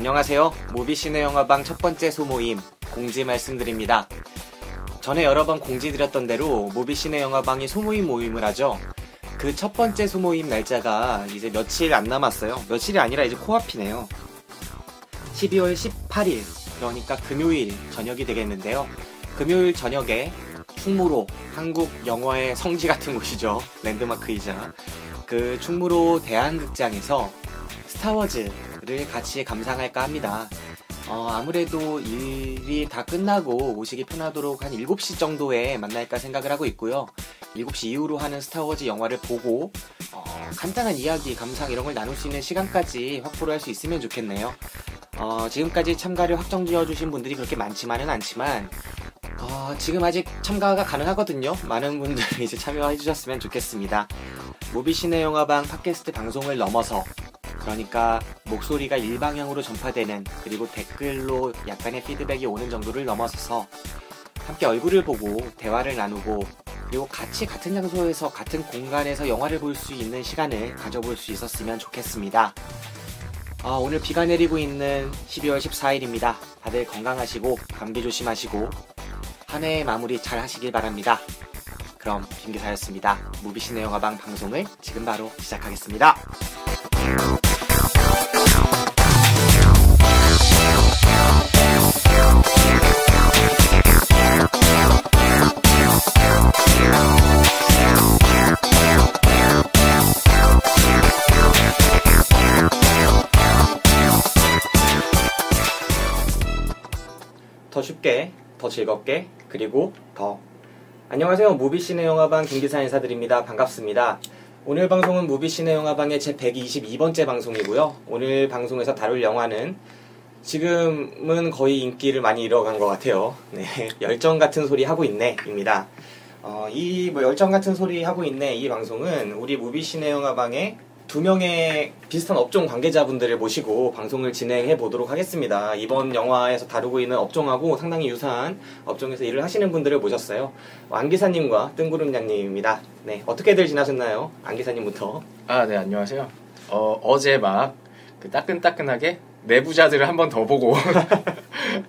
안녕하세요. 무비시네 영화방 첫 번째 소모임 공지 말씀드립니다. 전에 여러 번 공지드렸던 대로 무비시네 영화방이 소모임 모임을 하죠. 그 첫 번째 소모임 날짜가 이제 며칠 안 남았어요. 며칠이 아니라 이제 코앞이네요. 12월 18일, 그러니까 금요일 저녁이 되겠는데요. 금요일 저녁에 충무로, 한국 영화의 성지 같은 곳이죠. 랜드마크이자 그 충무로 대한극장에서 스타워즈를 같이 감상할까 합니다. 아무래도 일이 다 끝나고 오시기 편하도록 한 7시 정도에 만날까 생각을 하고 있고요. 7시 이후로 하는 스타워즈 영화를 보고 간단한 이야기, 감상 이런 걸 나눌 수 있는 시간까지 확보를 할 수 있으면 좋겠네요. 지금까지 참가를 확정 지어주신 분들이 그렇게 많지만은 않지만 지금 아직 참가가 가능하거든요. 많은 분들이 이제 참여해주셨으면 좋겠습니다. 무비시네 영화방 팟캐스트 방송을 넘어서, 그러니까 목소리가 일방향으로 전파되는, 그리고 댓글로 약간의 피드백이 오는 정도를 넘어서서 함께 얼굴을 보고 대화를 나누고, 그리고 같이 같은 장소에서 같은 공간에서 영화를 볼 수 있는 시간을 가져볼 수 있었으면 좋겠습니다. 오늘 비가 내리고 있는 12월 14일입니다. 다들 건강하시고 감기 조심하시고 한 해의 마무리 잘 하시길 바랍니다. 그럼 김기사였습니다. 무비시네 영화방 방송을 지금 바로 시작하겠습니다. 더 쉽게, 더 즐겁게, 그리고 더. 안녕하세요. 무비시네 영화방 김기사 인사드립니다. 반갑습니다. 오늘 방송은 무비시네 영화방의 제 122번째 방송이고요. 오늘 방송에서 다룰 영화는 지금은 거의 인기를 많이 잃어간 것 같아요. 네, 열정 같은 소리 하고 있네 입니다. 이 열정 같은 소리 하고 있네 이 방송은 우리 무비시네 영화방의 2명의 비슷한 업종 관계자분들을 모시고 방송을 진행해 보도록 하겠습니다. 이번 영화에서 다루고 있는 업종하고 상당히 유사한 업종에서 일을 하시는 분들을 모셨어요. 안 기사님과 뜬구름냥님입니다. 네, 어떻게들 지나셨나요? 안 기사님부터. 네, 안녕하세요. 어제 막 따끈따끈하게 내부자들을 한 번 더 보고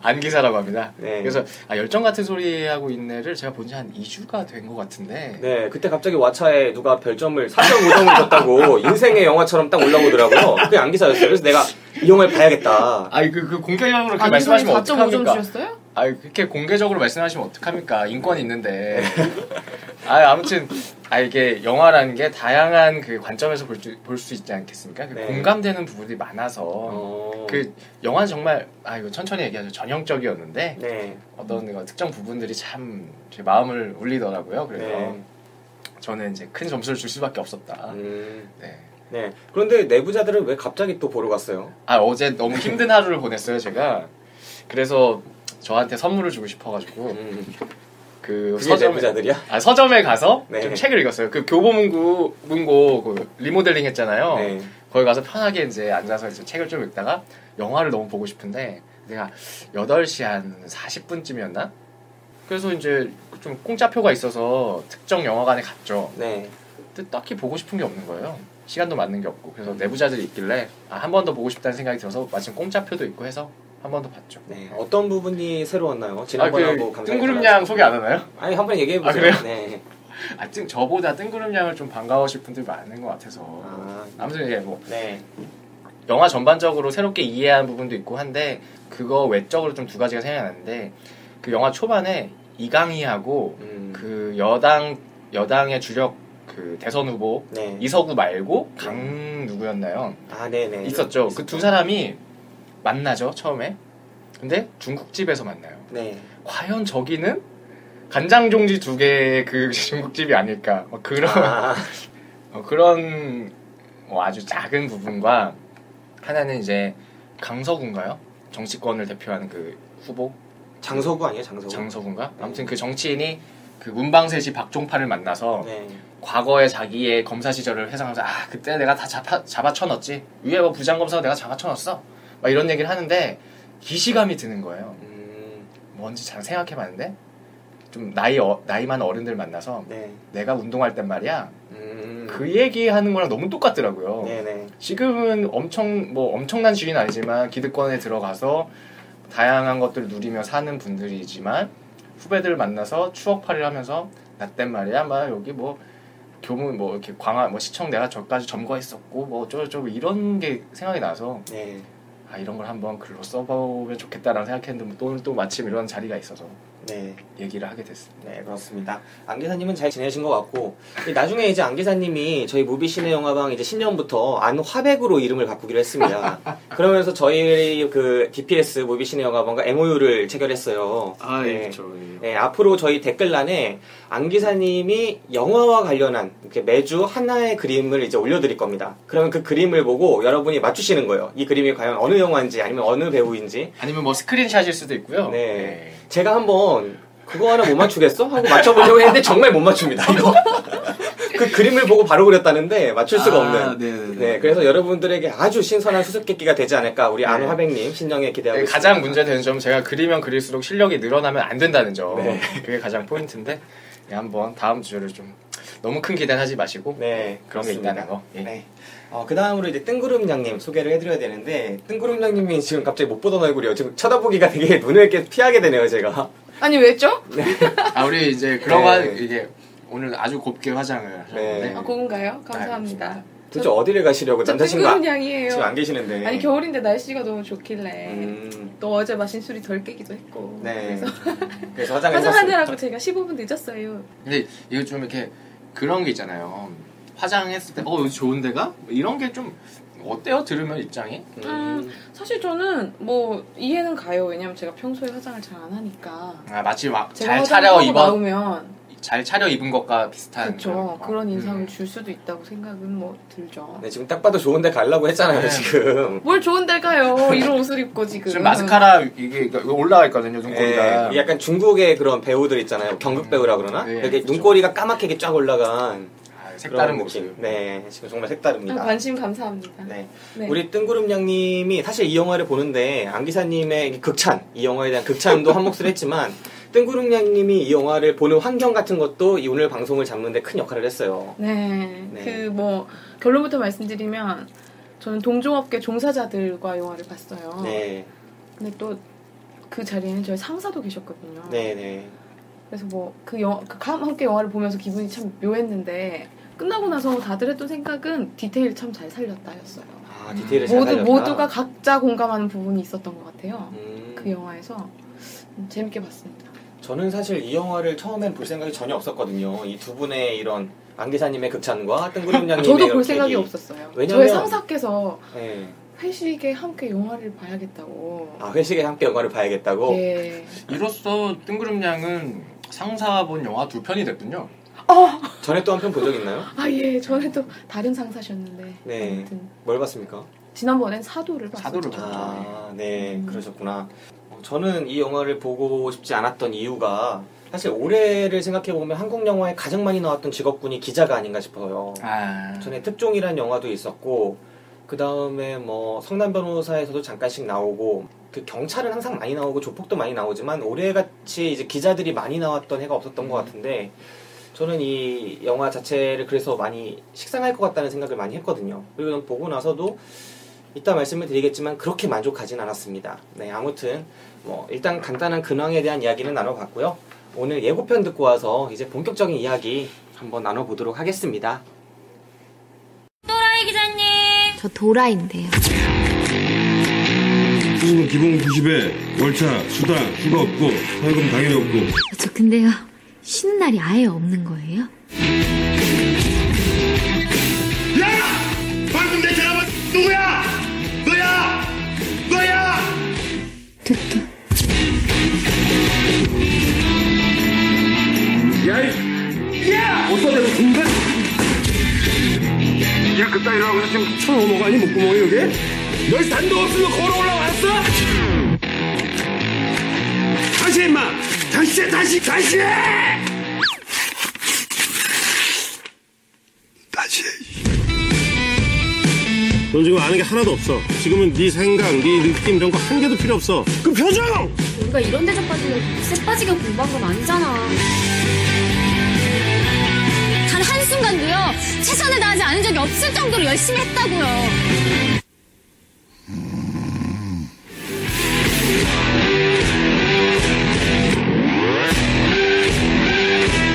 안 기사라고 합니다. 네. 그래서 열정 같은 소리 하고 있네를 제가 본 지 한 2주가 된 것 같은데. 네, 그때 갑자기 왓챠에 누가 별점을 4.5점을 줬다고 인생의 영화처럼 딱 올라오더라고요. 그게 안 기사였어요. 그래서 내가 이 영화를 봐야겠다. 그 공개적으로 그렇게 말씀하시면 어떡합니까? 4.5점 주셨어요? 그렇게 공개적으로 말씀하시면 어떡합니까? 인권이 있는데. 아무튼 이게 영화라는 게 다양한 그 관점에서 볼 수 있지 않겠습니까? 네. 공감되는 부분이 많아서 그 영화는 정말 이거 천천히 얘기하죠. 전형적이었는데 네. 어떤 특정 부분들이 참 제 마음을 울리더라고요. 그래서 네. 저는 이제 큰 점수를 줄 수밖에 없었다. 네. 네. 그런데 내부자들은 왜 갑자기 또 보러 갔어요? 어제 너무 힘든 하루를 보냈어요, 제가. 그래서 저한테 선물을 주고 싶어가지고 그 내부자들이야? 서점에 가서 네. 좀 책을 읽었어요. 그 교보문고 그 리모델링 했잖아요. 네. 거기 가서 편하게 이제 앉아서 이제 책을 좀 읽다가 영화를 너무 보고 싶은데 내가 8시 한 40분쯤이었나? 그래서 이제 좀 공짜표가 있어서 특정 영화관에 갔죠. 네. 근데 딱히 보고 싶은 게 없는 거예요. 시간도 맞는 게 없고. 그래서 내부자들이 있길래 한 번 더 보고 싶다는 생각이 들어서 마침 공짜표도 있고 해서 한 번 더 봤죠. 네. 어떤 부분이 새로웠나요? 지난번하고 감상이 뜬구름냥 소개 안 하나요? 아니, 한번 얘기해보세요. 그래요? 네. 저보다 뜬구름냥을 좀 반가워하실 분들이 많은 것 같아서. 아무튼 네. 영화 전반적으로 새롭게 이해한 부분도 있고 한데 그거 외적으로 좀 2가지가 생각나는데 그 영화 초반에 이강희하고 그 여당의 주력 그 대선 후보 네. 이석우 말고 강 누구였나요? 네네. 있었죠. 그 2사람이 만나죠, 처음에. 근데 중국집에서 만나요. 네. 과연 저기는 간장종지 2개의 그 중국집이 아닐까. 그런 아주 작은 부분과 하나는 이제 강서구인가요? 정치권을 대표하는 그 후보? 장서구 아니에요? 장서구인가? 아무튼 그 정치인이 그 문방세시 박종파를 만나서 네. 과거의 자기의 검사 시절을 회상하면서 그때 내가 다 잡아쳐넣었지. 위에 부장검사가 내가 잡아쳐넣었어. 막 이런 얘기를 하는데 기시감이 드는 거예요. 뭔지 잘 생각해봤는데 좀 나이 많은 어른들 만나서 네. 내가 운동할 땐 말이야 그 얘기하는 거랑 너무 똑같더라고요. 네네. 지금은 엄청난 지위는 아니지만 기득권에 들어가서 다양한 것들을 누리며 사는 분들이지만 후배들 만나서 추억팔이를 하면서 나 땐 말이야 막 여기 뭐 교문 뭐 이렇게 광화 뭐 시청 내가 저까지 점거했었고 뭐 어쩌고저쩌고 이런 게 생각이 나서 네. 아 이런 걸 한번 글로 써보면 좋겠다라는 생각했는데 오늘 또 마침 이런 자리가 있어서 네. 얘기를 하게 됐습니다. 네, 그렇습니다. 안 기사님은 잘 지내신 것 같고, 나중에 이제 안 기사님이 저희 무비시네 영화방 이제 신년부터 안화백으로 이름을 바꾸기로 했습니다. 그러면서 저희 그 DPS 무비시네 영화방과 MOU를 체결했어요. 아, 네. 그렇죠. 네, 앞으로 저희 댓글란에 안 기사님이 영화와 관련한 이렇게 매주 하나의 그림을 이제 올려드릴 겁니다. 그러면 그 그림을 보고 여러분이 맞추시는 거예요. 이 그림이 과연 어느 영화인지 아니면 어느 배우인지. 아니면 뭐 스크린샷일 수도 있고요. 네. 네. 제가 한번 그거 하나 못 맞추겠어? 하고 맞춰보려고 했는데 정말 못 맞춥니다. 이거. 그 그림을 보고 바로 그렸다는데 맞출 수가 없는. 네네네. 네, 그래서 여러분들에게 아주 신선한 수수께끼가 되지 않을까 우리 네. 안화백님 신령에 기대하고 네, 있습니다. 가장 문제되는 점은 제가 그리면 그릴수록 실력이 늘어나면 안 된다는 점. 네. 그게 가장 포인트인데 네, 한번 다음 주를 좀 너무 큰 기대는 하지 마시고 네, 그런 게 그렇습니다. 있다는 거. 예. 네. 그 다음으로 이제 뜬구름냥님 소개를 해드려야 되는데 뜬구름냥님이 지금 갑자기 못 보던 얼굴이요. 지금 쳐다보기가 되게 눈을 이렇게 피하게 되네요, 제가. 아니 왜죠? 아 우리 이제 그런 네. 거 이게 오늘 아주 곱게 화장을 하셨는데 네. 아 고운가요? 감사합니다. 도대체 어디를 가시려고 저 남자친구가 뜬구름냥이에요. 지금 안 계시는데. 아니 겨울인데 날씨가 너무 좋길래 음, 또 어제 마신 술이 덜 깨기도 했고 네. 그래서 그래서 화장을 화장하느라고 해봤습니다. 제가 15분 늦었어요. 근데 이거 좀 이렇게 그런 게 있잖아요. 화장했을 때 여기 좋은 데가? 이런 게 좀 어때요? 들으면 입장이? 사실 저는 뭐 이해는 가요. 왜냐면 제가 평소에 화장을 잘 안 하니까 아 마치 막 제가 잘 차려 화장하고 입어 나오면 잘 차려 입은 것과 비슷한 그렇죠. 그런 인상을 음. 줄 수도 있다고 생각은 뭐 들죠. 네, 지금 딱 봐도 좋은데 가려고 했잖아요, 네. 지금. 뭘 좋은 데 가요. 이런 옷을 입고 지금. 지금 마스카라 이게 올라가 있거든요 눈꼬리가. 네, 약간 중국의 그런 배우들 있잖아요. 경극 배우라 그러나? 네, 이렇게 그렇죠. 눈꼬리가 까맣게 쫙 올라간 색다른 그런 모습. 느낌. 네, 지금 정말 색다릅니다. 관심 감사합니다. 네. 네. 우리 뜬구름냥님이 사실 이 영화를 보는데 안기사님의 극찬, 이 영화에 대한 극찬도 한 몫을 했지만 뜬구름냥님이 이 영화를 보는 환경 같은 것도 이 오늘 방송을 잡는데 큰 역할을 했어요. 네. 네. 그 뭐 결론부터 말씀드리면 저는 동종업계 종사자들과 영화를 봤어요. 네, 근데 또 그 자리에는 저희 상사도 계셨거든요. 네, 네. 그래서 뭐 함께 영화를 보면서 기분이 참 묘했는데 끝나고 나서 다들 했던 생각은 디테일 참 잘 살렸다였어요. 아, 디테일을 잘 살렸다. 모두가 각자 공감하는 부분이 있었던 것 같아요. 음. 그 영화에서 재밌게 봤습니다. 저는 사실 이 영화를 처음엔 볼 생각이 전혀 없었거든요. 이 두 분의 이런 안기사님의 극찬과 뜬구름냥님의 저도 볼 이런 생각이 얘기. 없었어요. 왜냐면- 저희 상사께서 네. 회식에 함께 영화를 봐야겠다고. 아, 회식에 함께 영화를 봐야겠다고? 예. 이로써 뜬구름냥은 상사 본 영화 2편이 됐군요. 전에 또 한 편 본 적 있나요? 아, 예. 전에 또 다른 상사셨는데. 네. 아무튼 뭘 봤습니까? 지난번엔 사도를 봤어요. 사도를 봤죠. 아, 네, 음. 그러셨구나. 저는 이 영화를 보고 싶지 않았던 이유가 사실 올해를 생각해보면 한국 영화에 가장 많이 나왔던 직업군이 기자가 아닌가 싶어요. 아. 전에 특종이라는 영화도 있었고, 그 다음에 뭐 성남 변호사에서도 잠깐씩 나오고, 그 경찰은 항상 많이 나오고 조폭도 많이 나오지만 올해같이 이제 기자들이 많이 나왔던 해가 없었던 것 같은데, 저는 이 영화 자체를 그래서 많이 식상할 것 같다는 생각을 많이 했거든요. 그리고 보고 나서도 이따 말씀을 드리겠지만 그렇게 만족하진 않았습니다. 네, 아무튼 뭐 일단 간단한 근황에 대한 이야기는 나눠봤고요. 오늘 예고편 듣고 와서 이제 본격적인 이야기 한번 나눠보도록 하겠습니다. 또라이 기자님. 저 도라인데요. 수급은 기본 90에 월차, 수당, 휴가 없고 사회금 당연히 없고. 저 근데요, 쉬는 날이 아예 없는 거예요? 야! 방금 내 전화 누구야? 너야! 너야! 됐다. 야이! 야! 어디다 대고 중간? 야, 그따위로 하고 지금 쳐 넘어가니 목구멍이 여기? 너희 단도 없으면 걸어 올라왔어? 다시 해, 임마! 다시 해! 다시 해! 다시 해. 넌 지금 아는 게 하나도 없어. 지금은 네 생각, 네 느낌 이런 거 한 개도 필요 없어. 그 표정! 우리가 이런 데서 빠지면 쎄 빠지게 공부한 건 아니잖아. 단 한순간 순간도요, 최선을 다하지 않은 적이 없을 정도로 열심히 했다고요.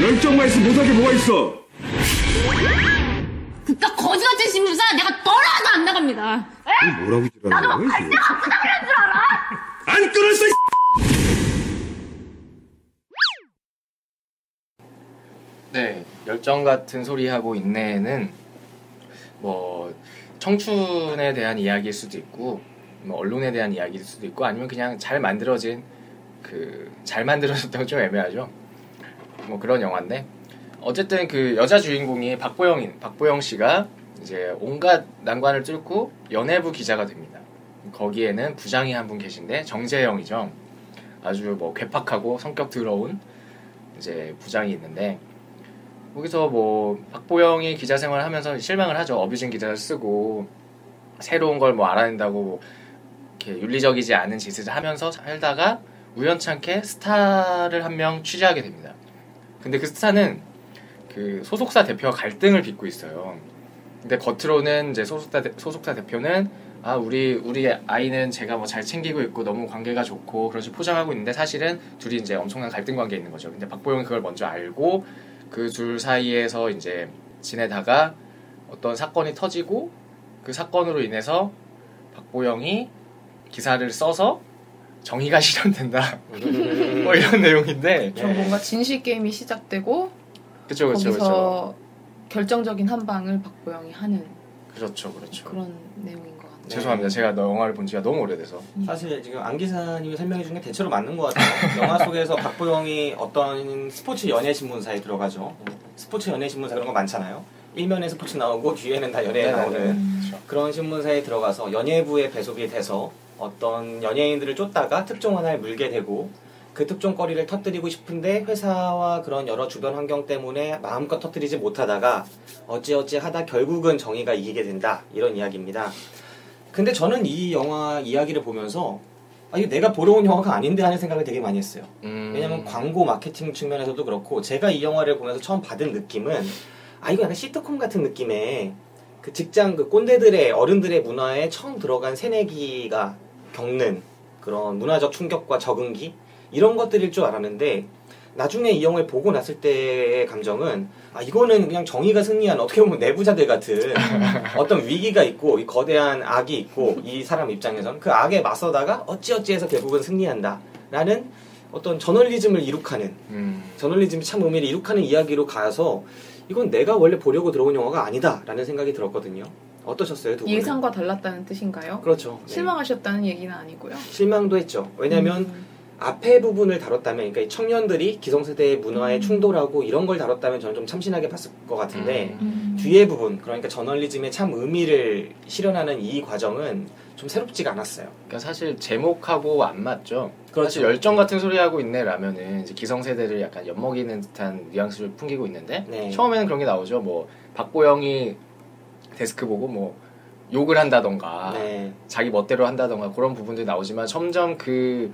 열정만 있으면 못할 게 뭐가 있어? 그깟 거지 같은 신문사 내가 떨어도 안 나갑니다. 뭐라고 지랄하는 거야? 내가 아프다 그런 줄 알아? 안 끊었어! 네, 열정 같은 소리하고 인내는 뭐 청춘에 대한 이야기일 수도 있고 뭐 언론에 대한 이야기일 수도 있고 아니면 그냥 잘 만들어진 잘 만들어졌다고 좀 애매하죠. 뭐 그런 영화인데 어쨌든 그 여자 주인공이 박보영 씨가 이제 온갖 난관을 뚫고 연예부 기자가 됩니다. 거기에는 부장이 한 분 계신데 정재영이죠. 아주 뭐 괴팍하고 성격 더러운 이제 부장이 있는데 거기서 뭐 박보영이 기자 생활을 하면서 실망을 하죠. 어뷰징 기사를 쓰고 새로운 걸 뭐 알아낸다고 뭐 이렇게 윤리적이지 않은 짓을 하면서 살다가 우연찮게 스타를 한 명 취재하게 됩니다. 근데 그 스타는 그 소속사 대표와 갈등을 빚고 있어요. 근데 겉으로는 이제 소속사 대표는 우리 아이는 제가 뭐 잘 챙기고 있고 너무 관계가 좋고 그런 식으로 포장하고 있는데 사실은 둘이 이제 엄청난 갈등 관계에 있는 거죠. 근데 박보영이 그걸 먼저 알고 그 둘 사이에서 이제 지내다가 어떤 사건이 터지고 그 사건으로 인해서 박보영이 기사를 써서 정의가 실현된다. 뭐 이런 내용인데. 좀 뭔가 진실 게임이 시작되고 그쵸. 거기서 결정적인 한 방을 박보영이 하는 그렇죠. 그런 내용인 것 같아요. 죄송합니다. 제가 영화를 본 지가 너무 오래돼서. 사실 지금 안 기사님이 설명해 준 게 대체로 맞는 것 같아요. 영화 속에서 박보영이 어떤 스포츠 연예 신문사에 들어가죠. 스포츠 연예 신문사 그런 거 많잖아요. 일면에 스포츠 나오고 뒤에는 다 연예에 나오는 그런 신문사에 들어가서 연예부에 배속이 돼서 어떤 연예인들을 쫓다가 특종 하나에 물게 되고 그 특종거리를 터뜨리고 싶은데 회사와 그런 여러 주변 환경 때문에 마음껏 터뜨리지 못하다가 어찌어찌 하다 결국은 정의가 이기게 된다. 이런 이야기입니다. 근데 저는 이 영화 이야기를 보면서 이거 내가 보러 온 영화가 아닌데 하는 생각을 되게 많이 했어요. 왜냐면 광고 마케팅 측면에서도 그렇고 제가 이 영화를 보면서 처음 받은 느낌은 이거 약간 시트콤 같은 느낌의 그 직장 그 꼰대들의 어른들의 문화에 처음 들어간 새내기가 겪는 그런 문화적 충격과 적응기 이런 것들일 줄 알았는데 나중에 이 영화를 보고 났을 때의 감정은 이거는 그냥 정의가 승리한 어떻게 보면 내부자들 같은 어떤 위기가 있고 이 거대한 악이 있고 이 사람 입장에서는 그 악에 맞서다가 어찌어찌해서 결국은 승리한다 라는 어떤 저널리즘을 이룩하는 저널리즘이 참 의미를 이룩하는 이야기로 가서 이건 내가 원래 보려고 들어온 영화가 아니다 라는 생각이 들었거든요. 어떠셨어요? 두 분은? 예상과 달랐다는 뜻인가요? 그렇죠. 네. 실망하셨다는 얘기는 아니고요. 실망도 했죠. 왜냐하면 앞에 부분을 다뤘다면 그러니까 이 청년들이 기성세대의 문화에 충돌하고 이런 걸 다뤘다면 저는 좀 참신하게 봤을 것 같은데 뒤에 부분 그러니까 저널리즘의 참 의미를 실현하는 이 과정은 좀 새롭지가 않았어요. 그러니까 사실 제목하고 안 맞죠. 그렇죠. 사실 열정 같은 소리 하고 있네 라면은 이제 기성세대를 약간 엿먹이는 듯한 뉘앙스를 풍기고 있는데 네. 처음에는 그런 게 나오죠. 뭐 박보영이 데스크 보고 뭐 욕을 한다던가 네. 자기 멋대로 한다던가 그런 부분들이 나오지만 점점 그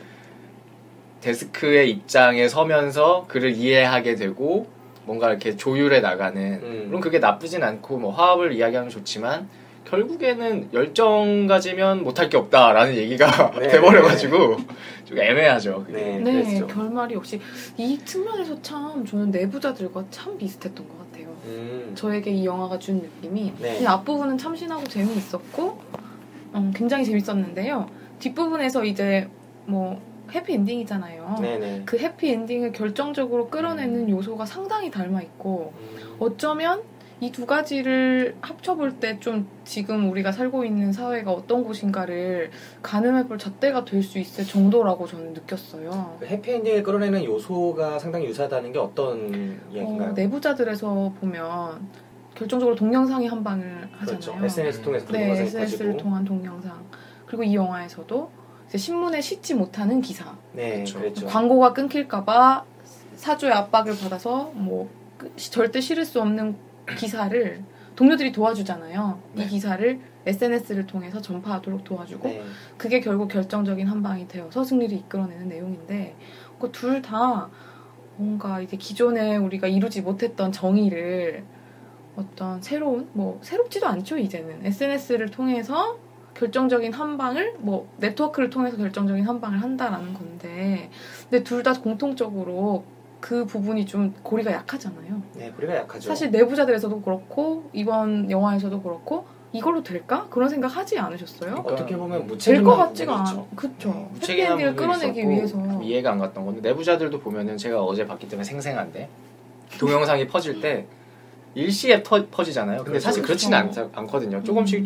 데스크의 입장에 서면서 그를 이해하게 되고 뭔가 이렇게 조율해 나가는 물론 그게 나쁘진 않고 뭐 화합을 이야기하면 좋지만 결국에는 열정 가지면 못할 게 없다라는 얘기가 네. 돼버려가지고 좀 애매하죠. 그게. 네, 네, 그랬죠. 결말이 역시 이 측면에서 참 저는 내부자들과 참 비슷했던 것 같아요. 저에게 이 영화가 준 느낌이 네. 그냥 앞부분은 참신하고 재미있었고 굉장히 재밌었는데요. 뒷부분에서 이제 뭐 해피엔딩이잖아요. 네네. 그 해피엔딩을 결정적으로 끌어내는 요소가 상당히 닮아있고 어쩌면 이 두 가지를 합쳐볼 때 좀 지금 우리가 살고 있는 사회가 어떤 곳인가를 가늠해볼 잣대가 될 수 있을 정도라고 저는 느꼈어요. 그 해피엔딩을 끌어내는 요소가 상당히 유사하다는 게 어떤 이야기인가요? 내부자들에서 보면 결정적으로 동영상이 한 방을 하잖아요. 그렇죠. SNS 통해서 네, 동영상이 SNS를 터지고. 통한 동영상. 그리고 이 영화에서도 이제 신문에 싣지 못하는 기사. 네, 그렇죠. 그랬죠. 광고가 끊길까봐 사주의 압박을 받아서 뭐 절대 실을 수 없는 기사를 동료들이 도와주잖아요. 네. 이 기사를 SNS를 통해서 전파하도록 도와주고 네. 그게 결국 결정적인 한 방이 되어서 승리를 이끌어내는 내용인데 그 둘 다 뭔가 이제 기존에 우리가 이루지 못했던 정의를 어떤 새로운 뭐 새롭지도 않죠 이제는 SNS를 통해서 결정적인 한 방을 뭐 네트워크를 통해서 결정적인 한 방을 한다라는 건데 근데 둘 다 공통적으로 그 부분이 좀 고리가 약하잖아요. 네, 고리가 약하죠. 사실 내부자들에서도 그렇고 이번 영화에서도 그렇고 이걸로 될까? 그런 생각 하지 않으셨어요? 어떻게 보면 될 무책임한 것 같지가 부분이 않아. 있죠. 그쵸. 무책임한 해피엔딩을 부분이 끌어내기 있었고 위해서. 이해가 안 갔던 건데 내부자들도 보면은 제가 어제 봤기 때문에 생생한데 동영상이 퍼질 때 일시에 퍼지잖아요. 근데 그렇죠. 사실 그렇지는 그렇죠. 않거든요. 조금씩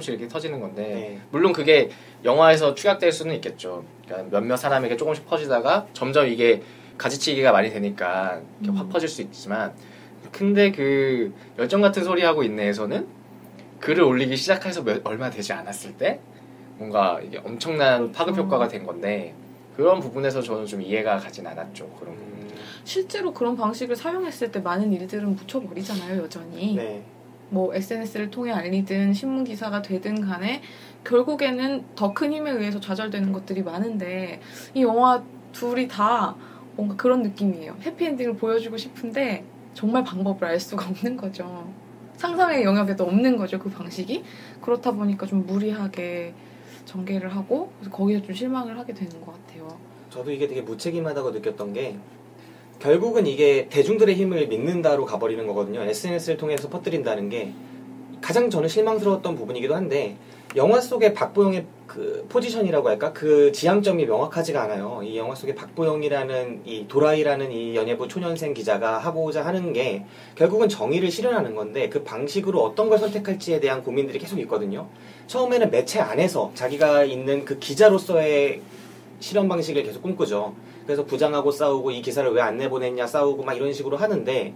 이렇게 터지는 건데 네. 물론 그게 영화에서 축약될 수는 있겠죠. 그러니까 몇몇 사람에게 조금씩 퍼지다가 점점 이게 가지치기가 많이 되니까 이렇게 확 퍼질 수 있지만 근데 그 열정 같은 소리 하고 있네에서는 글을 올리기 시작해서 얼마 되지 않았을 때 뭔가 이게 엄청난 파급 효과가 된 건데 그런 부분에서 저는 좀 이해가 가진 않았죠. 그런 부분. 실제로 그런 방식을 사용했을 때 많은 일들은 묻혀버리잖아요, 여전히. 네. 뭐 SNS를 통해 알리든 신문 기사가 되든 간에 결국에는 더 큰 힘에 의해서 좌절되는 것들이 많은데 이 영화 둘이 다 뭔가 그런 느낌이에요. 해피엔딩을 보여주고 싶은데 정말 방법을 알 수가 없는 거죠. 상상의 영역에도 없는 거죠, 그 방식이. 그렇다 보니까 좀 무리하게 전개를 하고 그래서 거기서 좀 실망을 하게 되는 것 같아요. 저도 이게 되게 무책임하다고 느꼈던 게 결국은 이게 대중들의 힘을 믿는다로 가버리는 거거든요. SNS를 통해서 퍼뜨린다는 게 가장 저는 실망스러웠던 부분이기도 한데 영화 속의 박보영의 그 포지션이라고 할까? 그 지향점이 명확하지가 않아요. 이 영화 속에 박보영이라는 이 도라이라는 이 연예부 초년생 기자가 하고자 하는 게 결국은 정의를 실현하는 건데 그 방식으로 어떤 걸 선택할지에 대한 고민들이 계속 있거든요. 처음에는 매체 안에서 자기가 있는 그 기자로서의 실현 방식을 계속 꿈꾸죠. 그래서 부장하고 싸우고 이 기사를 왜 안 내보냈냐 싸우고 막 이런 식으로 하는데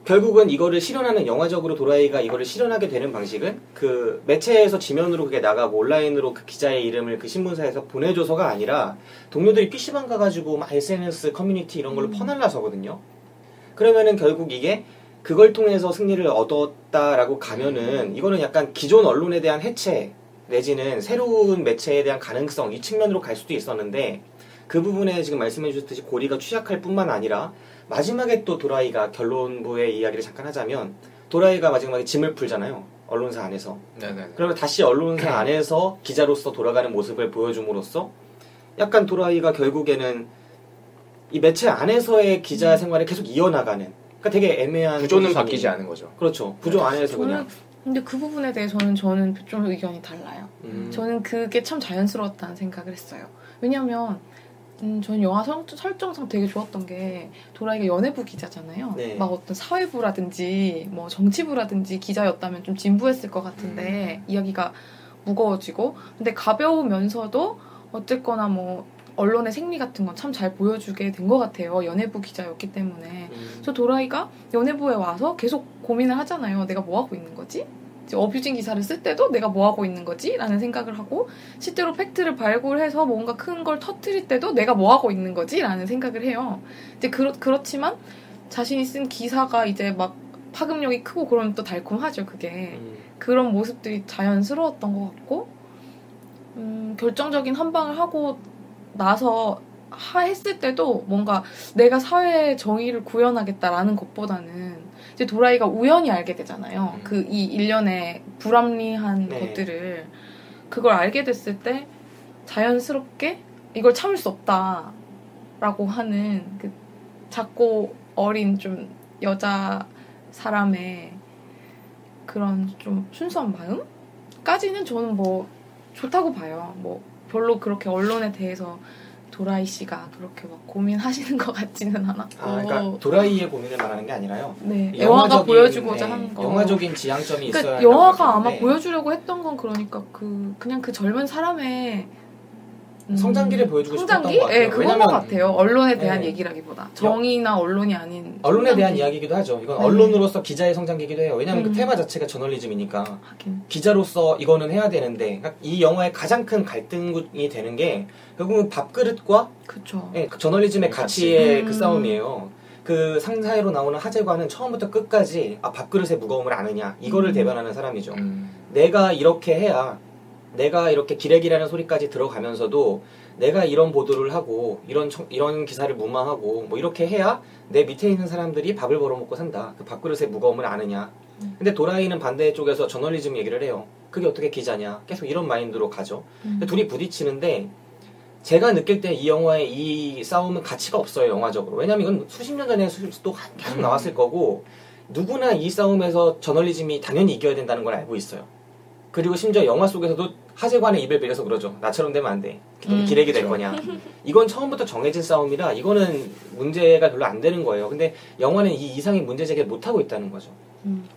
결국은 이거를 실현하는 영화적으로 도라이가 이거를 실현하게 되는 방식은 그 매체에서 지면으로 그게 나가고 온라인으로 그 기자의 이름을 그 신문사에서 보내줘서가 아니라 동료들이 PC방 가가지고 막 SNS 커뮤니티 이런 걸로 퍼날라서거든요. 그러면은 결국 이게 그걸 통해서 승리를 얻었다라고 가면은 이거는 약간 기존 언론에 대한 해체 내지는 새로운 매체에 대한 가능성 이 측면으로 갈 수도 있었는데 그 부분에 지금 말씀해 주셨듯이 고리가 취약할 뿐만 아니라 마지막에 또 도라이가 결론부의 이야기를 잠깐 하자면 도라이가 마지막에 짐을 풀잖아요. 언론사 안에서. 네네. 그러면 다시 언론사 안에서 기자로서 돌아가는 모습을 보여줌으로써 약간 도라이가 결국에는 이 매체 안에서의 기자 생활을 계속 이어나가는 그러니까 되게 애매한 구조는 포지션이- 바뀌지 않은 거죠. 그렇죠. 구조 안에서 그냥 근데 그 부분에 대해서는 저는 좀 의견이 달라요. 저는 그게 참 자연스러웠다는 생각을 했어요. 왜냐면 저는 영화 설정상 되게 좋았던 게 도라이가 연예부 기자잖아요. 네. 막 어떤 사회부라든지 뭐 정치부라든지 기자였다면 좀 진부했을 것 같은데 이야기가 무거워지고 근데 가벼우면서도 어쨌거나 뭐 언론의 생리 같은 건 참 잘 보여주게 된 것 같아요. 연예부 기자였기 때문에. 저 도라이가 연예부에 와서 계속 고민을 하잖아요. 내가 뭐 하고 있는 거지? 어뷰징 기사를 쓸 때도 내가 뭐 하고 있는 거지? 라는 생각을 하고 실제로 팩트를 발굴해서 뭔가 큰 걸 터뜨릴 때도 내가 뭐 하고 있는 거지? 라는 생각을 해요. 이제 그렇지만 자신이 쓴 기사가 이제 막 파급력이 크고 그러면 또 달콤하죠, 그게. 그런 모습들이 자연스러웠던 것 같고 결정적인 한 방을 하고 나서 했을 때도 뭔가 내가 사회의 정의를 구현하겠다라는 것보다는 이제 도라이가 우연히 알게 되잖아요. 그 이 일련의 불합리한 네. 것들을 그걸 알게 됐을 때 자연스럽게 이걸 참을 수 없다라고 하는 그 작고 어린 좀 여자 사람의 그런 좀 순수한 마음까지는 저는 뭐 좋다고 봐요. 뭐 별로 그렇게 언론에 대해서 도라이 씨가 그렇게 막 고민하시는 것 같지는 않았고. 그러니까 도라이의 고민을 말하는 게 아니라요. 네, 영화가 보여주고자 네, 하는 거. 영화적인 지향점이 그러니까 있어야 영화가 한다고 아마 생각하는데 보여주려고 했던 건 그러니까 그냥 그 젊은 사람의 성장기를 보여주고 성장기? 싶었던 것 같아요. 네, 그건 왜냐면 것 같아요. 언론에 대한 네. 얘기라기보다 정의나 언론이 아닌 언론에 대한 성장기. 이야기이기도 하죠. 이건 네. 언론으로서 기자의 성장기이기도 해요. 왜냐하면 그 음. 테마 자체가 저널리즘이니까 하긴. 기자로서 이거는 해야 되는데 그러니까 이 영화의 가장 큰 갈등이 되는 게 결국은 밥그릇과 그쵸. 예, 그 저널리즘의 가치의 그 음. 싸움이에요. 그 상사회로 나오는 하재관은 처음부터 끝까지 밥그릇의 무거움을 아느냐 이거를 대변하는 사람이죠. 내가 이렇게 해야 내가 이렇게 기레기라는 소리까지 들어가면서도 내가 이런 보도를 하고 이런 기사를 무마하고 뭐 이렇게 해야 내 밑에 있는 사람들이 밥을 벌어먹고 산다. 그 밥그릇의 무거움을 아느냐. 근데 도라이는 반대쪽에서 저널리즘 얘기를 해요. 그게 어떻게 기자냐. 계속 이런 마인드로 가죠. 근데 둘이 부딪히는데 제가 느낄 때 이 영화의 이 싸움은 가치가 없어요. 영화적으로. 왜냐면 이건 수십 년 전에 또 계속 나왔을 거고 누구나 이 싸움에서 저널리즘이 당연히 이겨야 된다는 걸 알고 있어요. 그리고 심지어 영화 속에서도 하재관의 입을 빌려서 그러죠. 나처럼 되면 안 돼. 기레기 될 거냐. 이건 처음부터 정해진 싸움이라 이거는 문제가 별로 안 되는 거예요. 근데 영화는 이 이상의 문제 제기를 못하고 있다는 거죠.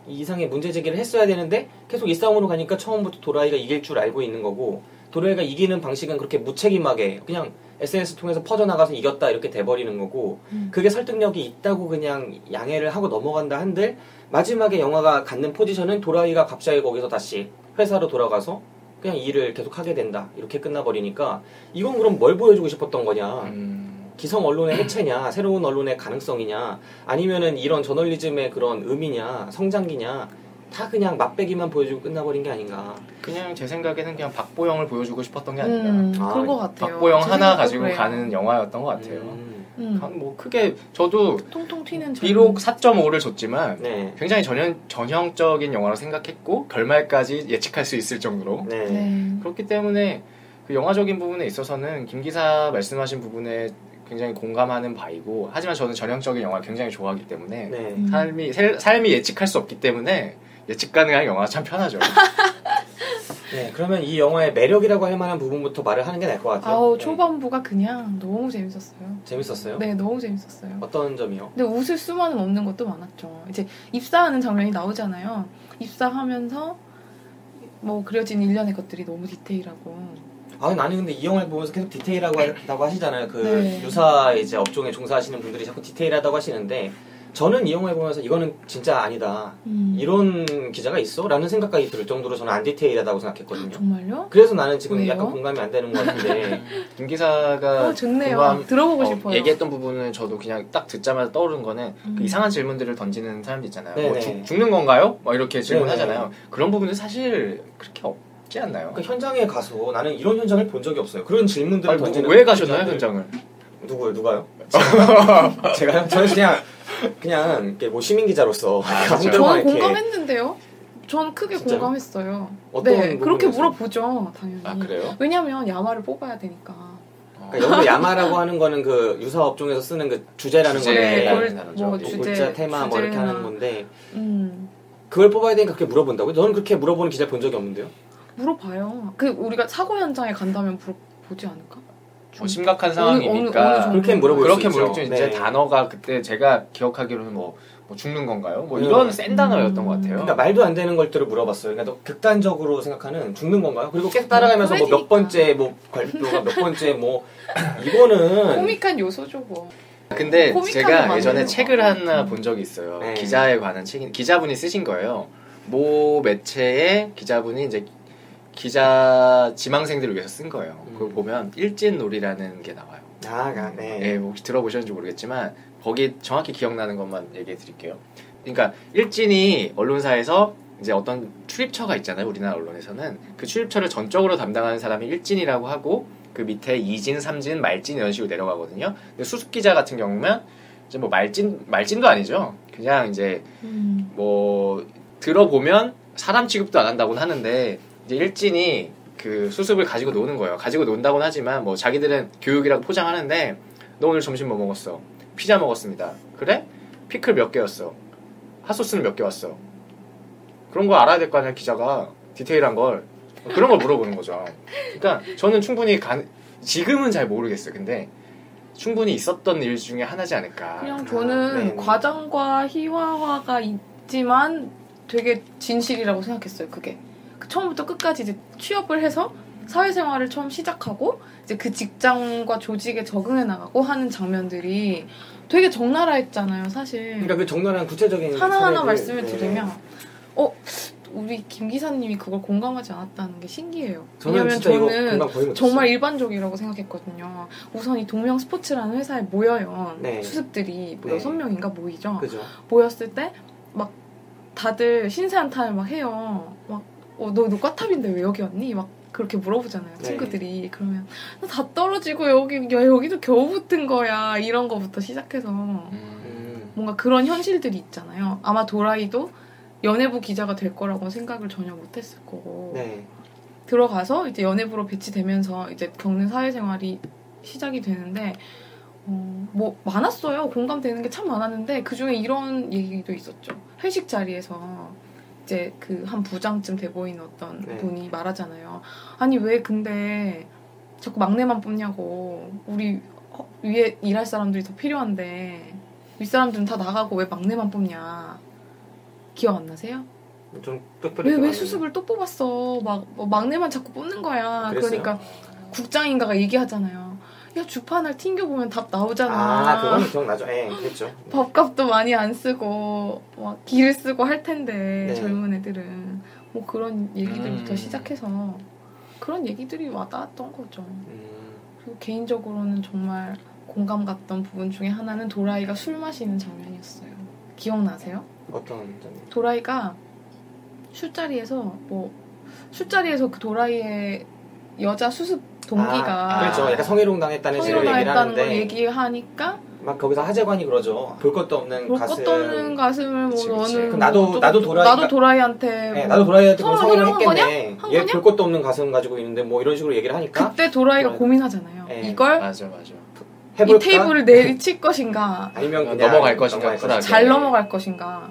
이 이상의 문제 제기를 했어야 되는데 계속 이 싸움으로 가니까 처음부터 도라이가 이길 줄 알고 있는 거고 도라이가 이기는 방식은 그렇게 무책임하게 그냥 SNS 통해서 퍼져나가서 이겼다 이렇게 돼버리는 거고 그게 설득력이 있다고 그냥 양해를 하고 넘어간다 한들 마지막에 영화가 갖는 포지션은 도라이가 갑자기 거기서 다시 회사로 돌아가서 그냥 일을 계속 하게 된다 이렇게 끝나버리니까 이건 그럼 뭘 보여주고 싶었던 거냐 기성 언론의 해체냐 새로운 언론의 가능성이냐 아니면은 이런 저널리즘의 그런 의미냐 성장기냐 다 그냥 맛배기만 보여주고 끝나버린 게 아닌가. 그냥 제 생각에는 그냥 박보영을 보여주고 싶었던 게 아닌가. 그런 것 같아요. 박보영 하나 가지고 그래요. 가는 영화였던 것 같아요. 뭐 크게 저도 통통 튀는 비록 4.5를 줬지만 네. 굉장히 전형적인 영화로 생각했고 결말까지 예측할 수 있을 정도로 그렇기 때문에 그 영화적인 부분에 있어서는 김 기사 말씀하신 부분에 굉장히 공감하는 바이고 하지만 저는 전형적인 영화를 굉장히 좋아하기 때문에 삶이 예측할 수 없기 때문에 예측 가능한 영화가 참 편하죠. 네, 그러면 이 영화의 매력이라고 할 만한 부분부터 말을 하는 게 나을 것 같아요. 아우, 초반부가 그냥 너무 재밌었어요. 재밌었어요? 네, 너무 재밌었어요. 어떤 점이요? 근데 웃을 수만은 없는 것도 많았죠. 이제 입사하는 장면이 나오잖아요. 입사하면서 뭐 그려진 일련의 것들이 너무 디테일하고. 아, 나는 근데 이 영화를 보면서 계속 디테일하다고 하시잖아요. 그 네. 유사 이제 업종에 종사하시는 분들이 자꾸 디테일하다고 하시는데 저는 이 영화를 보면서 이거는 진짜 아니다. 이런 기자가 있어? 라는 생각까지 들 정도로 저는 안 디테일하다고 생각했거든요. 정말요? 그래서 나는 지금 왜요? 약간 공감이 안 되는 것 같은데. 김 기사가 좋네요. 들어보고 싶어요. 얘기했던 부분은 저도 그냥 딱 듣자마자 떠오르는 거는 그 이상한 질문들을 던지는 사람들 있잖아요. 뭐 죽는 건가요? 막 이렇게 질문하잖아요. 그런 부분은 사실 그렇게 없지 않나요? 그러니까 현장에 가서 나는 이런 현장을 본 적이 없어요. 그런 질문들을 던지는. 왜 가셨나요, 현장을? 누구요? 누가요? 제가요? 저는 그냥 이렇게 뭐 시민 기자로서 저는 공감했는데요. 전 크게 진짜요? 공감했어요. 어떤 네, 그렇게 부분에서? 물어보죠, 당연히. 아, 그래요? 왜냐면 야마를 뽑아야 되니까. 그러니까 여기서 야마라고 하는 거는 그 유사 업종에서 쓰는 그 주제라는 건데, 뭐 골자 테마 뭐 이렇게 하는 건데, 음. 그걸 뽑아야 되니까 그렇게 물어본다고요? 너는 그렇게 물어보는 기자 본 적이 없는데요? 물어봐요. 그 우리가 사고 현장에 간다면 물어보지 않을까? 심각한 상황이니까 그렇게 물어볼 수 그렇게 있죠. 물어보죠. 이제 네. 단어가 그때 제가 기억하기로는 뭐 죽는 건가요? 뭐 이런 센 단어였던 것 같아요. 그러니까 말도 안 되는 것들을 물어봤어요. 그러니까 너 극단적으로 생각하는 죽는 건가요? 그리고 계속 따라가면서 뭐 몇 번째 뭐 발표가 몇 번째 뭐 이거는 코믹한 요소죠 뭐. 근데 제가 거 예전에 맞네요. 책을 하나 본 적이 있어요. 네. 기자에 관한 책, 기자분이 쓰신 거예요. 모 매체의 기자분이 이제 기자 지망생들을 위해서 쓴 거예요. 그걸 보면 일진놀이라는 게 나와요. 네, 혹시 들어보셨는지 모르겠지만 거기 정확히 기억나는 것만 얘기해 드릴게요. 그러니까 일진이 언론사에서 이제 어떤 출입처가 있잖아요. 우리나라 언론에서는 그 출입처를 전적으로 담당하는 사람이 일진이라고 하고 그 밑에 2진, 3진, 말진 이런 식으로 내려가거든요. 근데 수습 기자 같은 경우면 이제 뭐 말진도 아니죠. 그냥 이제 뭐 들어보면 사람 취급도 안 한다고는 하는데 이제 일진이 그 수습을 가지고 노는 거예요. 가지고 논다고는 하지만 뭐 자기들은 교육이라고 포장하는데 너 오늘 점심 뭐 먹었어? 피자 먹었습니다. 그래? 피클 몇 개였어? 핫소스는 몇 개 왔어? 그런 거 알아야 될 거 아니야, 기자가. 디테일한 걸. 그런 걸 물어보는 거죠. 그러니까 저는 충분히 지금은 잘 모르겠어요. 근데 충분히 있었던 일 중에 하나지 않을까. 그냥 저는 과장과 희화화가 있지만 되게 진실이라고 생각했어요. 그게 처음부터 끝까지 이제 취업을 해서 사회생활을 처음 시작하고 이제 그 직장과 조직에 적응해 나가고 하는 장면들이 되게 적나라했잖아요, 사실. 그러니까 그 적나라한 구체적인 하나하나 말씀을 드리면 우리 김 기사님이 그걸 공감하지 않았다는 게 신기해요. 왜냐면 저는 정말 일반적이라고 생각했거든요. 우선 이 동명 스포츠라는 회사에 모여요. 수습들이 뭐 6명인가 모이죠. 그죠. 모였을 때 막 다들 신세한탄을 막 해요. 막 너 꽈탑인데 왜 여기 왔니? 막 그렇게 물어보잖아요. 친구들이. 그러면 나 다 떨어지고 여기도 겨우 붙은 거야. 이런 거부터 시작해서 뭔가 그런 현실들이 있잖아요. 아마 도라이도 연예부 기자가 될 거라고는 생각을 전혀 못했을 거고 네. 들어가서 이제 연예부로 배치되면서 이제 겪는 사회생활이 시작이 되는데 뭐 많았어요. 공감되는 게 참 많았는데 그 중에 이런 얘기도 있었죠. 회식 자리에서 이제 그 한 부장쯤 돼 보이는 어떤 네. 분이 말하잖아요. 아니 왜 근데 자꾸 막내만 뽑냐고. 우리 위에 일할 사람들이 더 필요한데 윗사람들은 다 나가고 왜 막내만 뽑냐. 기억 안 나세요? 좀 뼈뼈리 왜 수습을 또 뽑았어. 뭐 막내만 자꾸 뽑는 거야. 그랬어요? 그러니까 국장인가가 얘기하잖아요. 야 주판을 튕겨보면 답 나오잖아. 아, 그거는 기억나죠. 예, 그랬죠. 밥값도 많이 안 쓰고 막 기를 쓰고 할 텐데 네. 젊은 애들은 뭐 그런 얘기들부터 음. 시작해서 그런 얘기들이 와닿았던 거죠. 음, 그리고 개인적으로는 정말 공감 갔던 부분 중에 하나는 도라이가 술 마시는 장면이었어요. 기억나세요? 어떤 점이? 도라이가 술자리에서 그 도라이의 여자 수습 동기가 그렇죠. 약간 성희롱 당했다는 식으로 얘기를 성희롱당했다는 걸 하는데 얘기하니까 막 거기서 하재관이 그러죠. 볼 것도 없는 볼 가슴. 것도 없는 가슴을 뭐 그치, 그치. 너는 그럼 나도 도라이한테 네, 뭐 나도 도라이한테 그럼 성희롱 성희롱 한 거냐? 했겠네. 한 얘 거냐? 볼 것도 없는 가슴 가지고 있는데 뭐 이런 식으로 얘기를 하니까 그때 도라이가 도라이- 고민하잖아요. 네. 이걸 맞아. 해볼까? 이 테이블을 내리칠 것인가 아니면 그냥 넘어갈 것인가, 쿨하게. 잘 넘어갈 것인가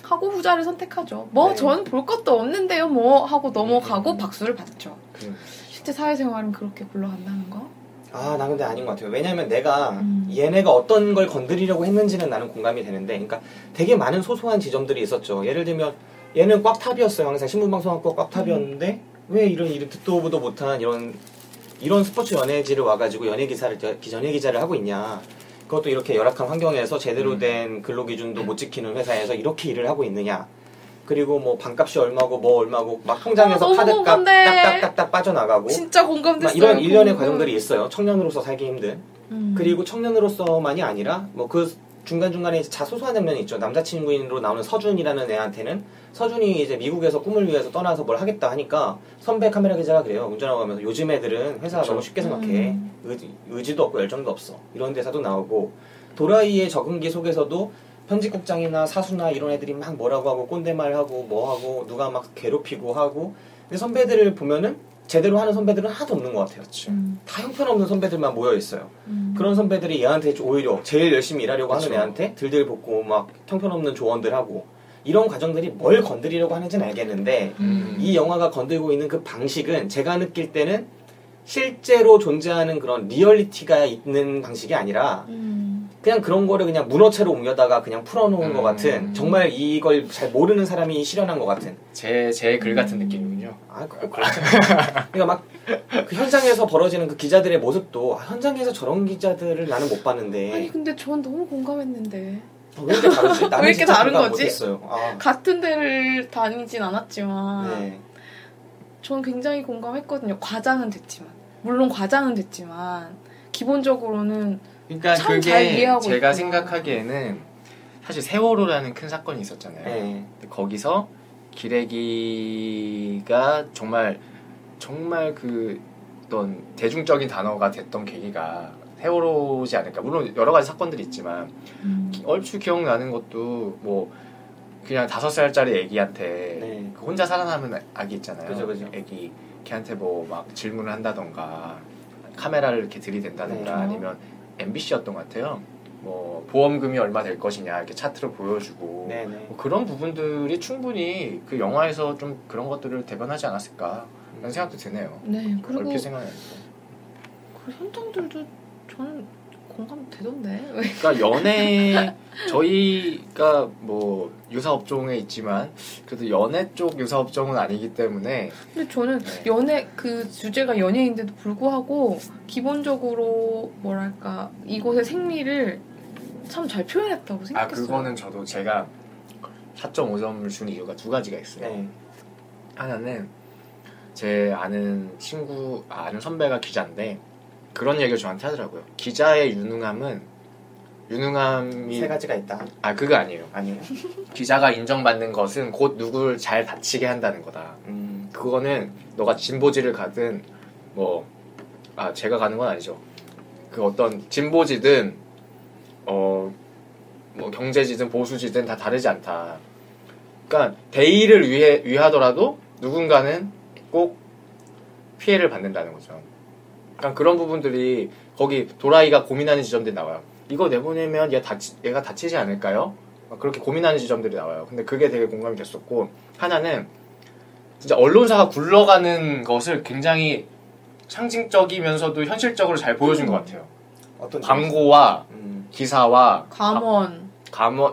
하고 후자를 선택하죠. 뭐 네. 전 볼 것도 없는데요 뭐 하고 넘어가고 박수를 받죠. 그 실제 사회생활은 그렇게 굴러간다는 거? 아, 나 근데 아닌 것 같아요. 왜냐면 내가 음. 얘네가 어떤 걸 건드리려고 했는지는 나는 공감이 되는데, 그러니까 되게 많은 소소한 지점들이 있었죠. 예를 들면 얘는 꽉탑이었어요. 항상 신문방송학과 꽉탑이었는데 왜 이런 듣도 보도 못한 이런 스포츠 연예지를 와가지고 연예 기자를 하고 있냐. 그것도 이렇게 열악한 환경에서 제대로 된 근로기준도 못 지키는 회사에서 이렇게 일을 하고 있느냐. 그리고 뭐 반값이 얼마고 뭐 얼마고 막 통장에서 너무 카드값 공감돼. 딱딱딱딱 빠져나가고 진짜 막 공감됐어요. 이런 일련의 공감. 과정들이 있어요. 청년으로서 살기 힘든. 그리고 청년으로서만이 아니라 뭐 그 중간중간에 소소한 장면이 있죠. 남자친구인으로 나오는 서준이라는 애한테는 서준이 이제 미국에서 꿈을 위해서 떠나서 뭘 하겠다 하니까 선배 카메라 기자가 그래요. 운전하고 가면서 요즘 애들은 회사가 너무 쉽게 생각해. 의지도 없고 열정도 없어. 이런 대사도 나오고 도라이의 적응기 속에서도 편집국장이나 사수나 이런 애들이 막 뭐라고 하고 꼰대말하고 뭐하고 누가 막 괴롭히고 하고 근데 선배들을 보면은 제대로 하는 선배들은 하나도 없는 것 같아요. 다 형편없는 선배들만 모여있어요. 그런 선배들이 얘한테 오히려 제일 열심히 일하려고 그쵸. 하는 애한테 들들 볶고 막 형편없는 조언들 하고 이런 과정들이 뭘 건드리려고 하는지는 알겠는데 이 영화가 건들고 있는 그 방식은 제가 느낄 때는 실제로 존재하는 그런 리얼리티가 있는 방식이 아니라 그냥 그런 거를 그냥 문어체로 옮겨다가 그냥 풀어놓은 것 같은 정말 이걸 잘 모르는 사람이 실현한 것 같은 제 글 같은 느낌이군요. 아, 그렇죠. 그러니까 막 그 현장에서 벌어지는 그 기자들의 모습도 현장에서 저런 기자들을 나는 못 봤는데 아니 근데 전 너무 공감했는데 왜 이렇게 다르지? 나는 왜 이렇게 진짜 다른 공감 거지? 못했어요. 아, 같은 데를 다니진 않았지만 네. 전 굉장히 공감했거든요. 과장은 됐지만 물론 과장은 됐지만 기본적으로는 그러니까 참잘 그게 이해하고 제가 있구나. 생각하기에는 사실 세월호라는 큰 사건이 있었잖아요. 네. 근데 거기서 기레기가 정말 그 어떤 대중적인 단어가 됐던 계기가 세월호지 않을까. 물론 여러 가지 사건들이 있지만 얼추 기억나는 것도 뭐 그냥 5살짜리 애기한테 네. 그 혼자 살아남은 아기 있잖아요. 그죠. 애기 걔한테 뭐 막 질문을 한다던가 카메라를 이렇게 들이댄다던가 네. 아니면 MBC였던 것 같아요. 뭐 보험금이 얼마 될 것이냐 이렇게 차트를 보여주고 네네. 뭐 그런 부분들이 충분히 그 영화에서 좀 그런 것들을 대변하지 않았을까라는 생각도 드네요. 네 그리고 얼핏 생각나는데. 그 현장들도 저는 공감되던데. 그러니까 연애 저희가 뭐 유사 업종에 있지만 그래도 연애 쪽 유사 업종은 아니기 때문에 근데 저는 네. 연애 그 주제가 연예인데도 불구하고 기본적으로 뭐랄까 이곳의 생리를 참 잘 표현했다고 아 생각했어요. 그거는 저도 제가 4.5점을 준 이유가 두 가지가 있어요. 네. 하나는 제 아는 선배가 기자인데 그런 얘기를 저한테 하더라고요. 기자의 유능함이 세 가지가 있다. 아 그거 아니에요. 아니에요. 기자가 인정받는 것은 곧 누구를 잘 다치게 한다는 거다. 그거는 너가 진보지를 가든 제가 가는 건 아니죠. 그 어떤 진보지든 뭐 경제지든 보수지든 다 다르지 않다. 그러니까 대의를 위하더라도 누군가는 꼭 피해를 받는다는 거죠. 그러니까 그런 부분들이 거기 도라이가 고민하는 지점들이 나와요. 이거 내보내면 얘가 다치지 않을까요? 그렇게 고민하는 지점들이 나와요. 근데 그게 되게 공감이 됐었고, 하나는 진짜 언론사가 굴러가는 것을 굉장히 상징적이면서도 현실적으로 잘 보여준 것 같아요. 어떤 광고와 기사와 감원,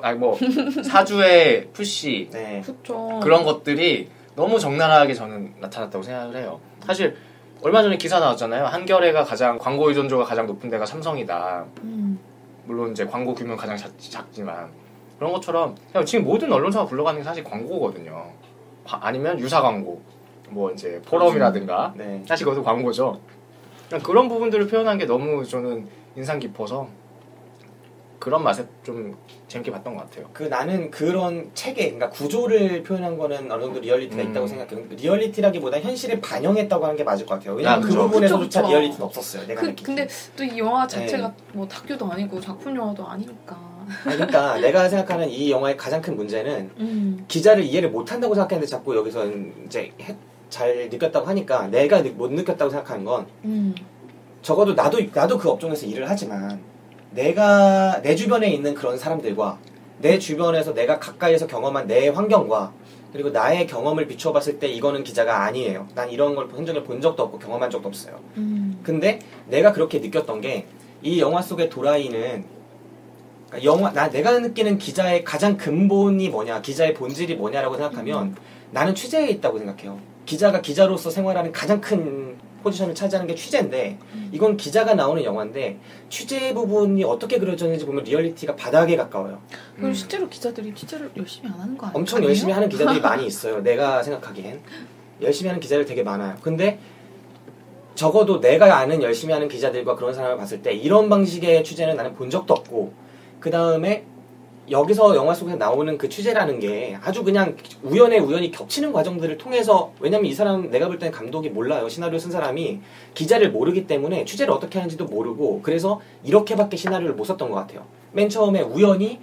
아니 뭐 사주의 푸시 네. 그쵸. 그런 것들이 너무 적나라하게 저는 나타났다고 생각을 해요. 사실 얼마 전에 기사 나왔잖아요. 한겨레가 가장 광고 의존도가 가장 높은 데가 삼성이다. 물론 이제 광고 규모는 가장 작지만 그런 것처럼 지금 모든 언론사가 굴러가는 게 사실 광고거든요. 아니면 유사 광고, 뭐 이제 포럼이라든가 네. 사실 그것도 광고죠. 그런 부분들을 표현한 게 너무 저는 인상 깊어서 그런 맛에 좀 재밌게 봤던 것 같아요. 나는 그런 체계, 그러니까 구조를 표현한 거는 어느 정도 리얼리티가 있다고 생각해요. 리얼리티라기보다 현실을 반영했다고 하는 게 맞을 것 같아요. 왜냐면 그 부분에서조차 그쵸. 리얼리티는 없었어요. 내가 느끼기. 근데 또 이 영화 자체가 네. 뭐 다큐도 아니고 작품 영화도 아니니까. 그러니까 내가 생각하는 이 영화의 가장 큰 문제는 기자를 이해를 못한다고 생각했는데 자꾸 여기서 이제 잘 느꼈다고 하니까 내가 못 느꼈다고 생각하는 건 적어도 나도 그 업종에서 일을 하지만 내가 내 주변에 있는 그런 사람들과 내 주변에서 내가 가까이에서 경험한 내 환경과 그리고 나의 경험을 비추어 봤을 때 이거는 기자가 아니에요. 난 이런 걸 현장에 본 적도 없고 경험한 적도 없어요. 근데 내가 그렇게 느꼈던 게 이 영화 속의 도라이는 내가 느끼는 기자의 가장 근본이 뭐냐, 기자의 본질이 뭐냐라고 생각하면 나는 취재에 있다고 생각해요. 기자가 기자로서 생활하는 가장 큰 포지션을 차지하는 게 취재인데 이건 기자가 나오는 영화인데 취재 부분이 어떻게 그려졌는지 보면 리얼리티가 바닥에 가까워요. 그리고 실제로 기자들이 취재를 열심히 안 하는 거 아니에요? 엄청 열심히 하는 기자들이 많이 있어요. 내가 생각하기엔 열심히 하는 기자들 되게 많아요. 근데 적어도 내가 아는 열심히 하는 기자들과 그런 사람을 봤을 때 이런 방식의 취재는 나는 본 적도 없고, 그 다음에 여기서 영화 속에서 나오는 그 취재라는 게 아주 그냥 우연히 겹치는 과정들을 통해서, 왜냐면 이 사람 내가 볼 때는 감독이 몰라요. 시나리오 쓴 사람이 기자를 모르기 때문에 취재를 어떻게 하는지도 모르고, 그래서 이렇게밖에 시나리오를 못 썼던 것 같아요. 맨 처음에 우연히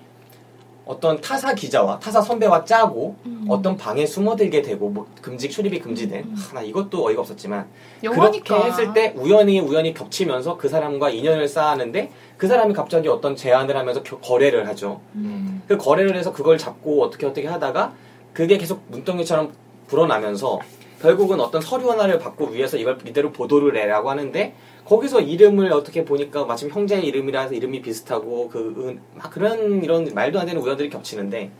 어떤 타사 기자와 타사 선배와 짜고 어떤 방에 숨어들게 되고 뭐 출입이 금지된 나 이것도 어이가 없었지만 영화니까. 그렇게 했을 때 우연히 겹치면서 그 사람과 인연을 쌓았는데 그 사람이 갑자기 어떤 제안을 하면서 거래를 하죠. 그 거래를 해서 그걸 잡고 어떻게 하다가 그게 계속 눈덩이처럼 불어나면서 결국은 어떤 서류 하나를 받고 위에서 이걸 이대로 보도를 해라고 하는데, 거기서 이름을 어떻게 보니까 마침 형제의 이름이라서 이름이 비슷하고 그런 이런 말도 안 되는 우연들이 겹치는데,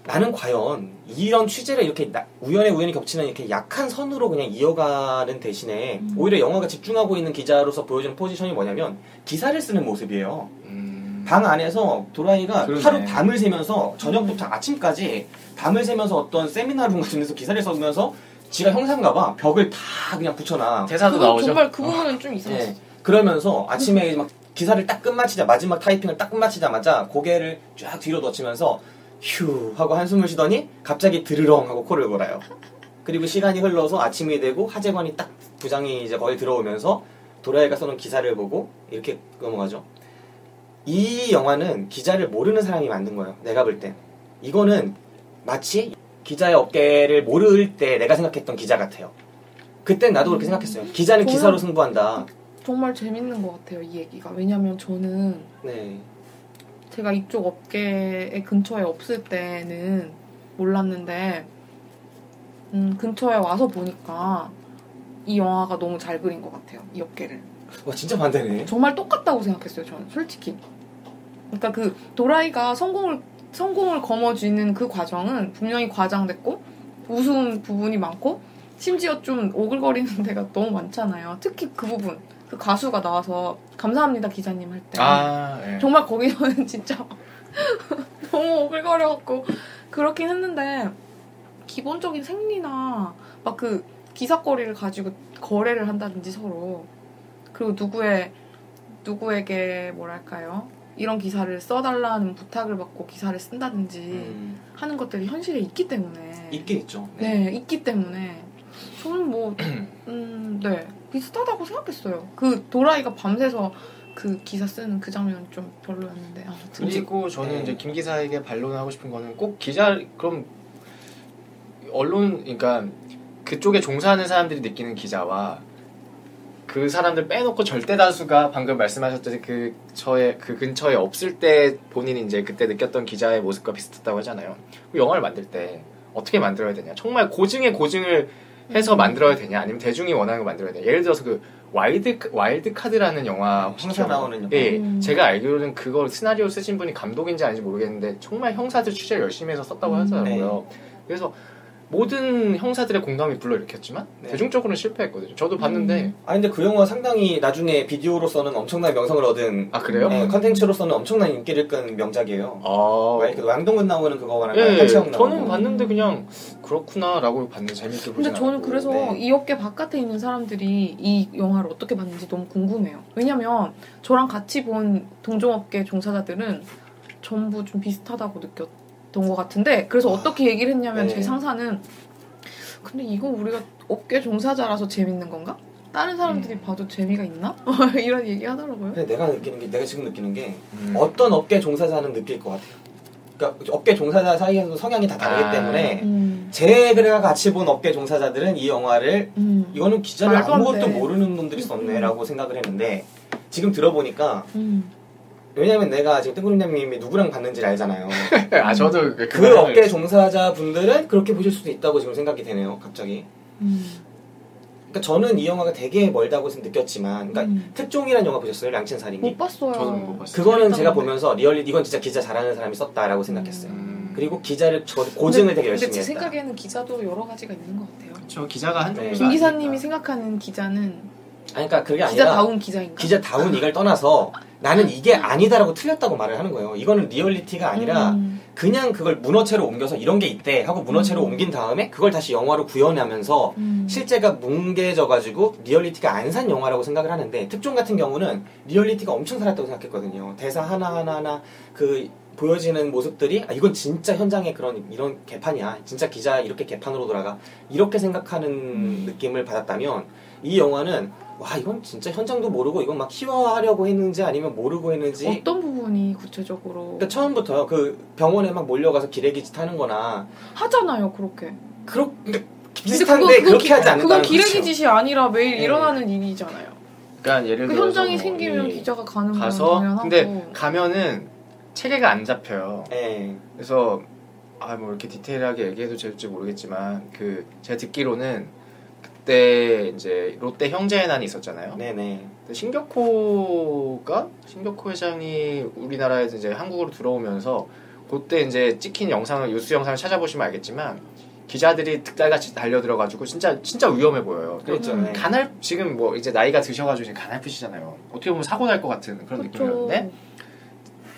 나는 과연 이런 취재를 이렇게 우연히 겹치는 이렇게 약한 선으로 그냥 이어가는 대신에 오히려 영화가 집중하고 있는 기자로서 보여주는 포지션이 뭐냐면 기사를 쓰는 모습이에요. 방 안에서 도라이가 그러네. 하루 밤을 새면서 저녁부터 아침까지 밤을 새면서 어떤 세미나룸 같은 데서 기사를 써면서 지가 형사인가 봐. 벽을 다 그냥 붙여놔. 대사도 나오죠. 정말 그 부분은 좀 이상했어. 네. 그러면서 아침에 막 기사를 딱 마지막 타이핑을 딱 끝마치자마자 고개를 쫙 뒤로 넣치면서 휴 하고 한숨을 쉬더니 갑자기 드르렁 하고 코를 골아요. 그리고 시간이 흘러서 아침이 되고 하재관이 딱 부장이 이제 거기 들어오면서 도라이가 써놓은 기사를 보고 이렇게 넘어가죠. 이 영화는 기자를 모르는 사람이 만든 거예요. 내가 볼 땐. 이거는 마치 기자의 업계를 모를 때 내가 생각했던 기자 같아요. 그땐 나도 그렇게 생각했어요. 기자는 기사로 승부한다. 정말 재밌는 것 같아요, 이 얘기가. 왜냐면 저는 네. 제가 이쪽 업계의 근처에 없을 때는 몰랐는데 근처에 와서 보니까 이 영화가 너무 잘 그린 것 같아요, 이 업계를. 와 진짜 반대네. 정말 똑같다고 생각했어요, 저는 솔직히. 그러니까 그 도라이가 성공을 거머쥐는 그 과정은 분명히 과장됐고 우스운 부분이 많고 심지어 좀 오글거리는 데가 너무 많잖아요. 특히 그 부분, 그 가수가 나와서 감사합니다 기자님 할 때 네. 정말 거기서는 진짜 너무 오글거려갖고 그렇긴 했는데, 기본적인 생리나 막 그 기사거리를 가지고 거래를 한다든지 서로, 그리고 누구에게 뭐랄까요, 이런 기사를 써달라는 부탁을 받고 기사를 쓴다든지 하는 것들이 현실에 있기 때문에. 있긴 있죠. 네, 있기 때문에 저는 뭐 네, 비슷하다고 생각했어요. 그 도라이가 밤새서 그 기사 쓰는 그 장면은 좀 별로였는데 아무튼. 그리고 저는 네. 이제 김 기사에게 반론하고 싶은 거는 꼭 그럼 언론, 그러니까 그쪽에 종사하는 사람들이 느끼는 기자와 그 사람들 빼놓고 절대 다수가 방금 말씀하셨듯이 그 근처에 없을 때 본인이 이제 그때 느꼈던 기자의 모습과 비슷했다고 하잖아요. 영화를 만들 때 어떻게 만들어야 되냐? 정말 고증의 고증을 해서 만들어야 되냐? 아니면 대중이 원하는 걸 만들어야 되냐? 예를 들어서 그 와일드 카드라는 영화 혹시 형사 나오는 영화. 예, 제가 알기로는 그걸 시나리오 쓰신 분이 감독인지 아닌지 모르겠는데 정말 형사들 취재를 열심히 해서 썼다고 하더라고요. 그래서 모든 형사들의 공감이 불러일으켰지만 대중적으로는 실패했거든요. 저도 봤는데 근데 그 영화 상당히 나중에 비디오로서는 엄청난 명성을 얻은 그래요? 네, 컨텐츠로서는 엄청난 인기를 끈 명작이에요. 왕동근 나오는 그거 말하는 예, 한채영 나오는 저는 봤는데 그냥 그렇구나라고 봤는데 재밌게 보진 근데 저는 않았고. 그래서 이 업계 바깥에 있는 사람들이 이 영화를 어떻게 봤는지 너무 궁금해요. 왜냐면 저랑 같이 본 동종업계 종사자들은 전부 좀 비슷하다고 느꼈던 것 같은데 그래서 어떻게 얘기를 했냐면 제 상사는 근데 이거 우리가 업계 종사자라서 재밌는 건가? 다른 사람들이 봐도 재미가 있나? 이런 얘기 하더라고요. 근데 내가 지금 느끼는 게 어떤 업계 종사자는 느낄 것 같아요. 그러니까 업계 종사자 사이에서도 성향이 다 다르기 때문에 제가 같이 본 업계 종사자들은 이 영화를 이거는 기자를 아무것도 모르는 놈들이 썼네라고 생각을 했는데 지금 들어보니까 왜냐면 내가 지금 뜬구름님이 누구랑 봤는지를 알잖아요. 저도 그 업계 종사자 분들은 그렇게 보실 수도 있다고 지금 생각이 되네요. 갑자기. 그러니까 저는 이 영화가 되게 멀다고 느꼈지만, 그러니까 특종이라는 영화 보셨어요? 량첸살인기? 못 봤어요. 저도 못 봤어요. 그거는 제가 보면서 리얼리 이건 진짜 기자 잘하는 사람이 썼다라고 생각했어요. 그리고 기자를 고증을 되게 열심히 근데 제 했다. 생각에는 기자도 여러 가지가 있는 것 같아요. 그렇죠. 기자가 한 종류. 김 기사님이 생각하는 기자는 그러니까 그게 아니라 기자다운 기자인가? 기자다운 이걸 떠나서 나는 이게 아니다라고 틀렸다고 말을 하는 거예요. 이거는 리얼리티가 아니라 그냥 그걸 문어체로 옮겨서 이런 게 있대 하고 문어체로 옮긴 다음에 그걸 다시 영화로 구현하면서 실제가 뭉개져가지고 리얼리티가 안 산 영화라고 생각을 하는데 특종 같은 경우는 리얼리티가 엄청 살았다고 생각했거든요. 대사 하나하나 그 보여지는 모습들이 이건 진짜 현장에 이런 개판이야. 진짜 기자 이렇게 개판으로 돌아가. 이렇게 생각하는 느낌을 받았다면 이 영화는 와 이건 진짜 현장도 모르고 이건 막 희화하려고 했는지 아니면 모르고 했는지 어떤 부분이 구체적으로 그러니까 처음부터요. 그 병원에 막 몰려가서 기레기짓 하는 거나 하잖아요 그렇게 비슷한데 그렇게 하지 않는다는 그건 거죠. 기레기짓이 아니라 매일 일어나는 일이잖아요. 그러니까 예를 그 들어서 현장이 생기면 기자가 가는 건 가서 당연하고 근데 가면은 체계가 안 잡혀요. 네. 그래서 뭐 이렇게 디테일하게 얘기해도 될지 모르겠지만 제가 듣기로는 그때 이제 롯데 형제난이 있었잖아요. 네네. 신격호 회장이 우리나라에서 이제 한국으로 들어오면서 그때 이제 찍힌 영상을 뉴스 영상을 찾아보시면 알겠지만 기자들이 득달같이 달려들어가지고 진짜 위험해 보여요. 그렇죠. 네. 지금 뭐 이제 나이가 드셔가지고 이제 가날프시잖아요. 어떻게 보면 사고 날 것 같은 그런 느낌이었는데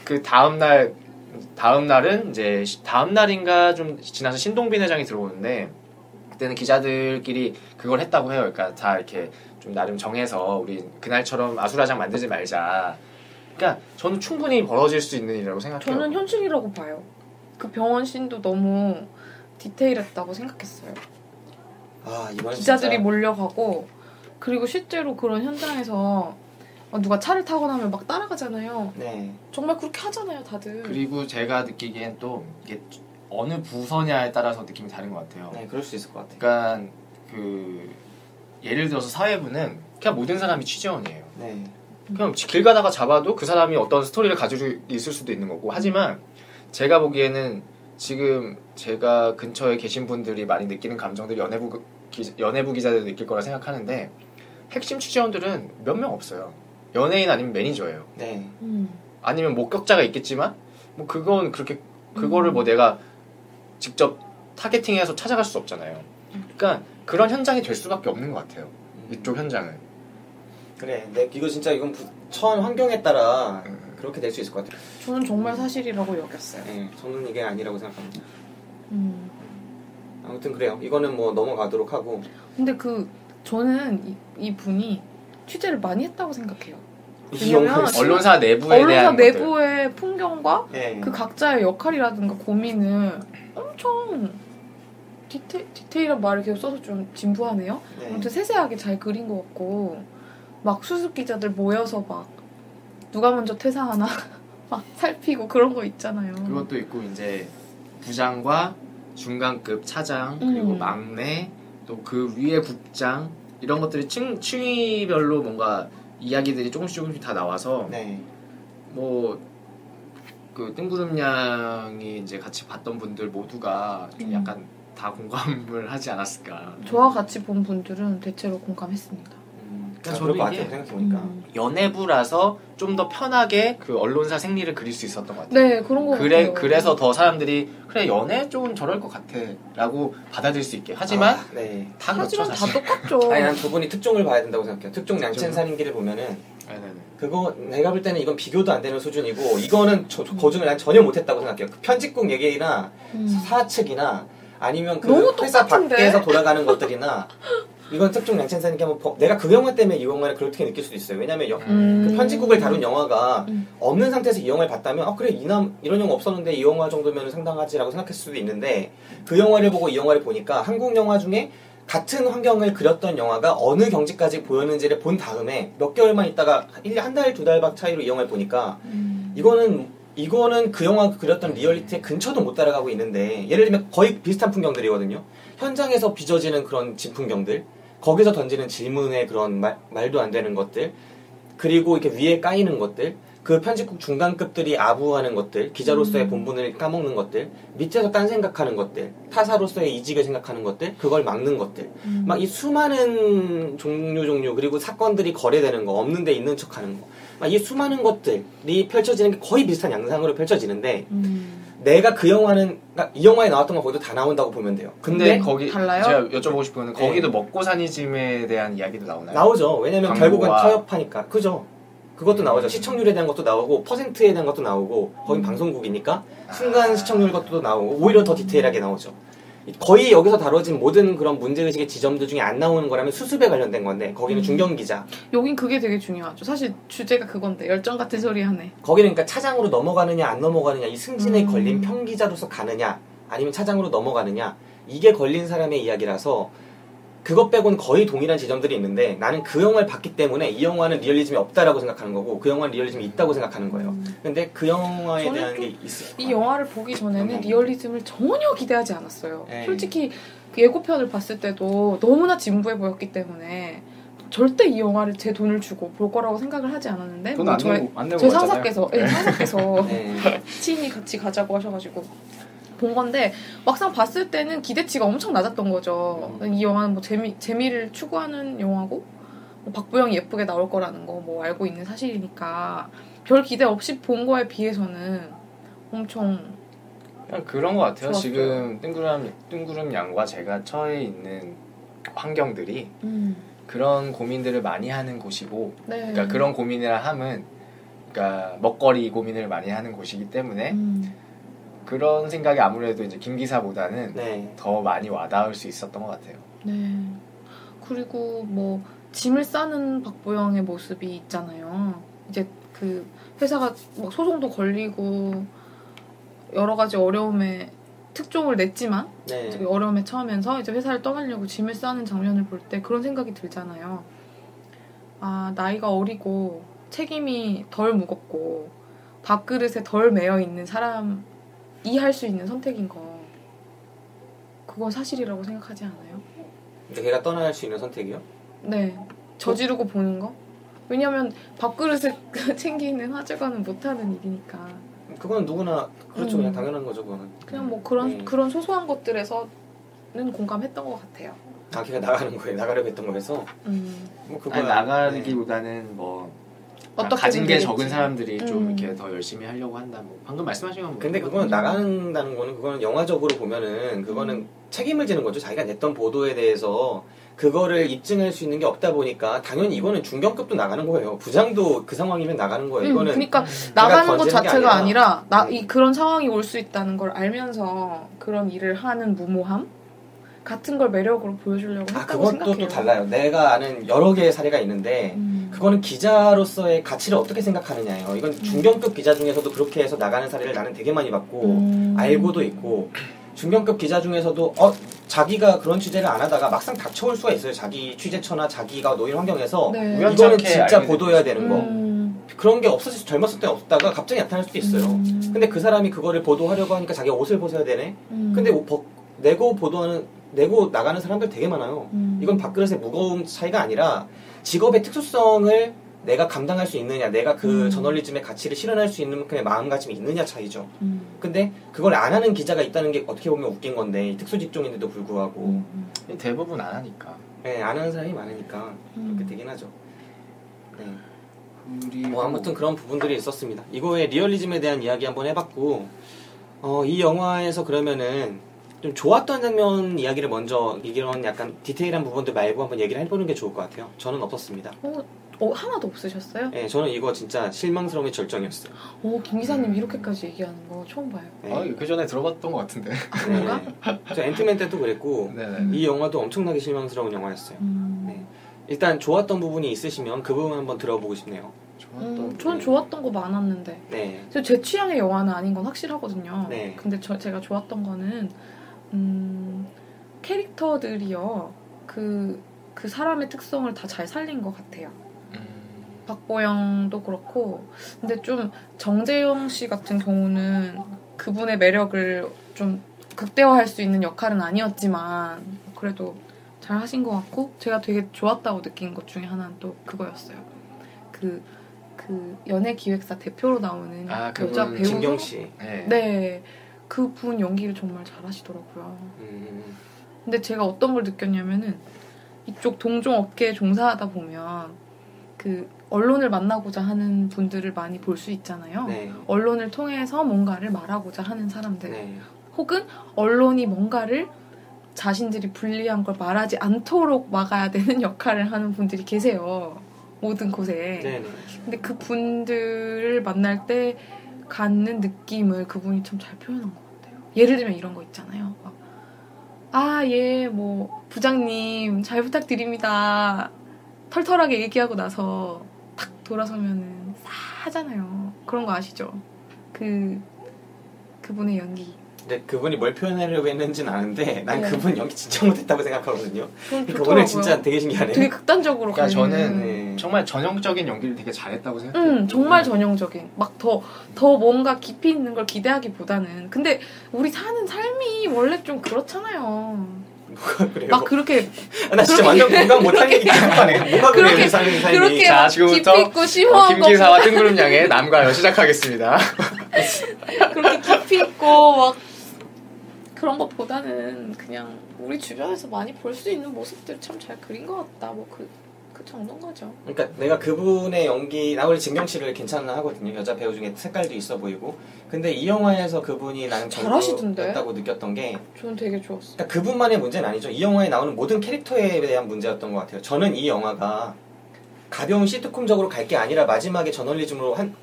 그 다음 날은 이제 다음 날인가 좀 지나서 신동빈 회장이 들어오는데. 그때는 기자들끼리 그걸 했다고 해요. 그러니까 다 이렇게 좀 나름 정해서 우리 그날처럼 아수라장 만들지 말자. 그러니까 저는 충분히 벌어질 수 있는 일이라고 생각해요. 저는 현실이라고 봐요. 그 병원 씬도 너무 디테일했다고 생각했어요. 이번에 기자들이 진짜... 몰려가고 그리고 실제로 그런 현장에서 누가 차를 타고 나면 막 따라가잖아요. 네. 정말 그렇게 하잖아요, 다들. 그리고 제가 느끼기엔 또 이게 어느 부서냐에 따라서 느낌이 다른 것 같아요. 네, 그럴 수 있을 것 같아요. 그러니까 예를 들어서 사회부는 그냥 모든 사람이 취재원이에요. 네. 그냥 길 가다가 잡아도 그 사람이 어떤 스토리를 가지고 있을 수도 있는 거고. 하지만 제가 보기에는 지금 제가 근처에 계신 분들이 많이 느끼는 감정들이 연예부 기자들도 느낄 거라 생각하는데 핵심 취재원들은 몇 명 없어요. 연예인 아니면 매니저예요. 네. 아니면 목격자가 있겠지만 뭐 그건 그거를 뭐 내가 직접 타겟팅해서 찾아갈 수 없잖아요. 그러니까 그런 현장이 될 수밖에 없는 것 같아요. 이쪽 현장은. 그래. 이건 처한 환경에 따라 그렇게 될 수 있을 것 같아요. 저는 정말 사실이라고 여겼어요. 네, 저는 이게 아니라고 생각합니다. 아무튼 그래요. 이거는 뭐 넘어가도록 하고. 근데 저는 이 분이 취재를 많이 했다고 생각해요. 언론사 내부의 풍경과 네. 그 각자의 역할이라든가 고민을 엄청 디테일한 말을 계속 써서 좀 진부하네요. 네. 아무튼 세세하게 잘 그린 것 같고 막 수습 기자들 모여서 막 누가 먼저 퇴사하나 막 살피고 그런 거 있잖아요. 그것도 있고 이제 부장과 중간급 차장 그리고 막내 또 그 위에 국장 이런 것들이 층위별로 뭔가 이야기들이 조금씩 다 나와서 네. 뭐 그 뜬구름 양이 이제 같이 봤던 분들 모두가 좀 약간 다 공감을 하지 않았을까. 저와 같이 본 분들은 대체로 공감했습니다. 그러니까 그럴 것 저는 같아요. 이게 생각해보니까. 연예부라서 좀 더 편하게 그 언론사 생리를 그릴 수 있었던 것 같아요. 네, 그런 거 같아요. 그래서 더 사람들이 그래 연애 쪽은 저럴 것 같아라고 받아들일 수 있게. 하지만 네. 다 그렇죠 하지만 다 사실. 똑같죠. 아니 난 두 분이 특종을 봐야 된다고 생각해요. 특종 양첸 살인기를 보면은 네네네. 그거 내가 볼 때는 이건 비교도 안 되는 수준이고 이거는 거중을 난 전혀 못했다고 생각해요. 그 편집국 얘기나 사측이나 아니면 그 너무 회사 똑같은데? 밖에서 돌아가는 것들이나 이건 특종 양첸 살인기 한번 내가 그 영화 때문에 이 영화를 그렇게 느낄 수도 있어요. 왜냐면 그 편집국을 다룬 영화가 없는 상태에서 이 영화를 봤다면 그래 이런 영화 없었는데 이 영화 정도면 상당하지라고 생각했을 수도 있는데 그 영화를 보고 이 영화를 보니까 한국 영화 중에 같은 환경을 그렸던 영화가 어느 경지까지 보였는지를 본 다음에 몇 개월만 있다가 한 달, 두 달 박 차이로 이 영화를 보니까 이거는 그 영화 그렸던 리얼리티에 근처도 못 따라가고 있는데 예를 들면 거의 비슷한 풍경들이거든요. 현장에서 빚어지는 그런 집 풍경들, 거기서 던지는 질문의 그런 말도 안 되는 것들, 그리고 이렇게 위에 까이는 것들, 그 편집국 중간급들이 아부하는 것들, 기자로서의 본분을 까먹는 것들, 밑에서 딴 생각하는 것들, 타사로서의 이직을 생각하는 것들, 그걸 막는 것들, 막 이 수많은 종류 그리고 사건들이 거래되는 거, 없는데 있는 척하는 거, 막 이 수많은 것들이 펼쳐지는 게 거의 비슷한 양상으로 펼쳐지는데 내가 그 영화는 그러니까 이 영화에 나왔던 거 거기도 다 나온다고 보면 돼요. 근데 거기 달라요? 제가 여쭤보고 싶은 거는 거기도 먹고 사니즘에 대한 이야기도 나오나요? 나오죠. 왜냐면 광고와- 결국은 타협하니까. 그죠? 그것도 나오죠. 시청률에 대한 것도 나오고 퍼센트에 대한 것도 나오고 거긴 방송국이니까 순간 시청률 것도 나오고 오히려 더 디테일하게 나오죠. 거의 여기서 다뤄진 모든 그런 문제의식의 지점들 중에 안 나오는 거라면 수습에 관련된 건데 거기는 중견기자. 여긴 그게 되게 중요하죠. 사실 주제가 그건데 열정 같은 소리 하네. 거기는 그러니까 차장으로 넘어가느냐 안 넘어가느냐 이 승진에 걸린 평기자로서 가느냐 아니면 차장으로 넘어가느냐 이게 걸린 사람의 이야기라서 그것 빼고는 거의 동일한 지점들이 있는데 나는 그 영화를 봤기 때문에 이 영화는 리얼리즘이 없다라고 생각하는 거고 그 영화는 리얼리즘이 있다고 생각하는 거예요. 근데 그 영화에 저는 대한 좀 게 있어요. 이 영화를 보기 전에는 리얼리즘을 전혀 기대하지 않았어요. 에이. 솔직히 그 예고편을 봤을 때도 너무나 진부해 보였기 때문에 절대 이 영화를 제 돈을 주고 볼 거라고 생각을 하지 않았는데 돈 안 저의- 내고 안 내고 제 갔잖아요. 상사께서 상사께서 네. 지인이 같이 가자고 하셔가지고 본 건데 막상 봤을 때는 기대치가 엄청 낮았던 거죠. 이 영화는 뭐 재미를 추구하는 영화고 뭐 박보영이 예쁘게 나올 거라는 거 뭐 알고 있는 사실이니까 별 기대 없이 본 거에 비해서는 엄청 그냥 그런 것 같아요. 좋았어요. 지금 뜬구름 양과 제가 처해 있는 환경들이 그런 고민들을 많이 하는 곳이고, 네. 그러니까 그런 고민이라 함은, 그러니까 먹거리 고민을 많이 하는 곳이기 때문에 그런 생각이 아무래도 이제 김 기사보다는 네. 더 많이 와닿을 수 있었던 것 같아요. 네. 그리고 뭐 짐을 싸는 박보영의 모습이 있잖아요. 이제 그 회사가 막 소송도 걸리고 여러 가지 어려움에 특종을 냈지만 네. 되게 어려움에 처하면서 이제 회사를 떠나려고 짐을 싸는 장면을 볼 때 그런 생각이 들잖아요. 아, 나이가 어리고 책임이 덜 무겁고 밥그릇에 덜 매여 있는 사람이 할 수 있는 선택인 거. 그건 사실이라고 생각하지 않아요? 근데 걔가 떠날 수 있는 선택이요? 네. 저지르고 보는 거? 왜냐면 밥그릇을 챙기는 화제가는 못하는 일이니까. 그건 누구나 그렇죠. 그냥 당연한 거죠. 그거는. 그냥 뭐 네. 그런 소소한 것들에서는 공감했던 것 같아요. 아 걔가 나가는 거예요. 나가려고 했던 거에서. 뭐 그거야. 아니, 나가기보다는 뭐 어떻게든 가진 게 되겠지. 적은 사람들이 좀 이렇게 더 열심히 하려고 한다. 뭐 방금 말씀하신 건 뭐. 근데 그거는 나간다는 거는 그거는 영화적으로 보면은 그거는 책임을 지는 거죠. 자기가 냈던 보도에 대해서 그거를 입증할 수 있는 게 없다 보니까 당연히 이거는 중견급도 나가는 거예요. 부장도 그 상황이면 나가는 거예요. 이거는 그러니까 나가는 것 던지는 게 자체가 아니라 이 그런 상황이 올 수 있다는 걸 알면서 그런 일을 하는 무모함 같은 걸 매력으로 보여주려고 했다고 그것도 생각해요. 또 달라요. 내가 아는 여러 개의 사례가 있는데 그거는 기자로서의 가치를 어떻게 생각하느냐예요. 이건 중견급 기자 중에서도 그렇게 해서 나가는 사례를 나는 되게 많이 봤고 알고도 있고 중견급 기자 중에서도 자기가 그런 취재를 안 하다가 막상 닥쳐올 수가 있어요. 자기 취재처나 자기가 놓인 환경에서 네. 이거는 진짜 보도해야 되는 거. 음. 그런 게 없었을 젊었을 때 없다가 갑자기 나타날 수도 있어요. 근데 그 사람이 그거를 보도하려고 하니까 자기가 옷을 벗어야 되네. 근데 내고 나가는 사람들 되게 많아요. 이건 밥그릇의 무거움 차이가 아니라 직업의 특수성을 내가 감당할 수 있느냐, 내가 그 저널리즘의 가치를 실현할 수 있는 만큼의 마음가짐이 있느냐 차이죠. 근데 그걸 안 하는 기자가 있다는 게 어떻게 보면 웃긴 건데, 특수 직종인데도 불구하고 대부분 안 하니까. 네, 안 하는 사람이 많으니까 그렇게 되긴 하죠. 네. 그리고 뭐 아무튼 그런 부분들이 있었습니다. 이거의 리얼리즘에 대한 이야기 한번 해봤고, 이 영화에서 그러면은 좀 좋았던 장면 이야기를 먼저, 이런 약간 디테일한 부분들 말고 한번 얘기를 해보는 게 좋을 것 같아요. 저는 없었습니다. 하나도 없으셨어요? 네, 저는 이거 진짜 실망스러움의 절정이었어요. 김 기사님 이렇게까지 얘기하는 거 처음 봐요. 네. 그 전에 들어봤던 것 같은데. 그런가? 저 앤트맨 때도 그랬고, 네네. 이 영화도 엄청나게 실망스러운 영화였어요. 네. 일단 좋았던 부분이 있으시면 그 부분 한번 들어보고 싶네요. 전 좋았던 거 많았는데. 네. 제 취향의 영화는 아닌 건 확실하거든요. 네. 근데 제가 좋았던 거는 캐릭터들이요. 그 사람의 특성을 다 잘 살린 것 같아요. 박보영도 그렇고, 근데 좀 정재영 씨 같은 경우는 그분의 매력을 좀 극대화할 수 있는 역할은 아니었지만 그래도 잘 하신 것 같고, 제가 되게 좋았다고 느낀 것 중에 하나는 또 그거였어요. 그 연예기획사 대표로 나오는 여자 배우 진경 씨. 네, 그분 연기를 정말 잘하시더라고요. 근데 제가 어떤 걸 느꼈냐면은, 이쪽 동종 업계에 종사하다 보면 그 언론을 만나고자 하는 분들을 많이 볼 수 있잖아요. 네. 언론을 통해서 뭔가를 말하고자 하는 사람들, 네. 혹은 언론이 뭔가를 자신들이 불리한 걸 말하지 않도록 막아야 되는 역할을 하는 분들이 계세요. 모든 곳에. 네네. 근데 그 분들을 만날 때 갖는 느낌을 그분이 참 잘 표현한 것 같아요. 예를 들면 이런 거 있잖아요. 부장님 잘 부탁드립니다. 털털하게 얘기하고 나서 탁 돌아서면은 싸하잖아요. 그런 거 아시죠? 그분의 연기. 근데 그분이 뭘 표현하려고 했는지는 아는데, 난 네. 그분 연기 진짜 못했다고 생각하거든요. 그분은 좋더라고요. 진짜 되게 신기하네요. 되게 극단적으로 가는. 저는 네. 정말 전형적인 연기를 되게 잘했다고 생각해요. 정말 전형적인. 막 더 뭔가 깊이 있는 걸 기대하기보다는. 근데 우리 사는 삶이 원래 좀 그렇잖아요. 뭐가 그래요? 막 그렇게 나 진짜 완전 공감 못하는 얘기 계속하네. 뭐가 그래요, 우리 사는 삶이. 그렇게 자, 막 지금부터 깊이 있고 심오한 김 거 기사와 뜬구름 양의 남과여 시작하겠습니다. 그렇게 깊이 있고 막 그런 것보다는 그냥 우리 주변에서 많이 볼 수 있는 모습들 참 잘 그린 것 같다. 뭐 그 정도인 거죠. 그러니까 내가 그분의 연기, 나 원래 진경 씨를 괜찮아 하거든요. 여자 배우 중에 색깔도 있어 보이고. 근데 이 영화에서 그분이 나는 잘하시던데? 별로였다고 느꼈던 게, 저는 되게 좋았어. 그러니까 그분만의 문제는 아니죠. 이 영화에 나오는 모든 캐릭터에 대한 문제였던 것 같아요. 저는 이 영화가 가벼운 시트콤적으로 갈 게 아니라 마지막에 저널리즘으로 한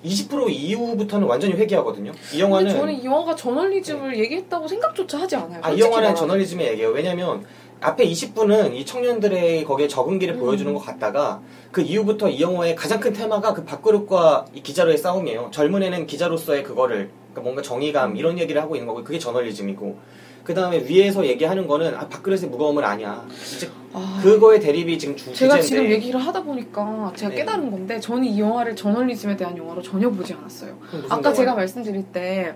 20% 이후부터는 완전히 회귀하거든요. 이 영화는. 근데 저는 이 영화가 저널리즘을 얘기했다고 생각조차 하지 않아요. 이 영화는 저널리즘의 얘기예요. 왜냐면 앞에 20분은 이 청년들의 거기에 적응기를 보여주는 것 같다가, 그 이후부터 이 영화의 가장 큰 테마가 그 밥그릇과 이 기자로의 싸움이에요. 젊은 애는 기자로서의 그거를, 그러니까 뭔가 정의감 이런 얘기를 하고 있는 거고, 그게 저널리즘이고, 그 다음에 위에서 얘기하는 거는 밥그릇의 무거움은 아니야. 이제 그거의 대립이 지금 주제인데. 제가 지금 얘기를 하다 보니까 제가 네. 깨달은 건데, 저는 이 영화를 저널리즘에 대한 영화로 전혀 보지 않았어요. 무슨 아까 제가 영화예요? 말씀드릴 때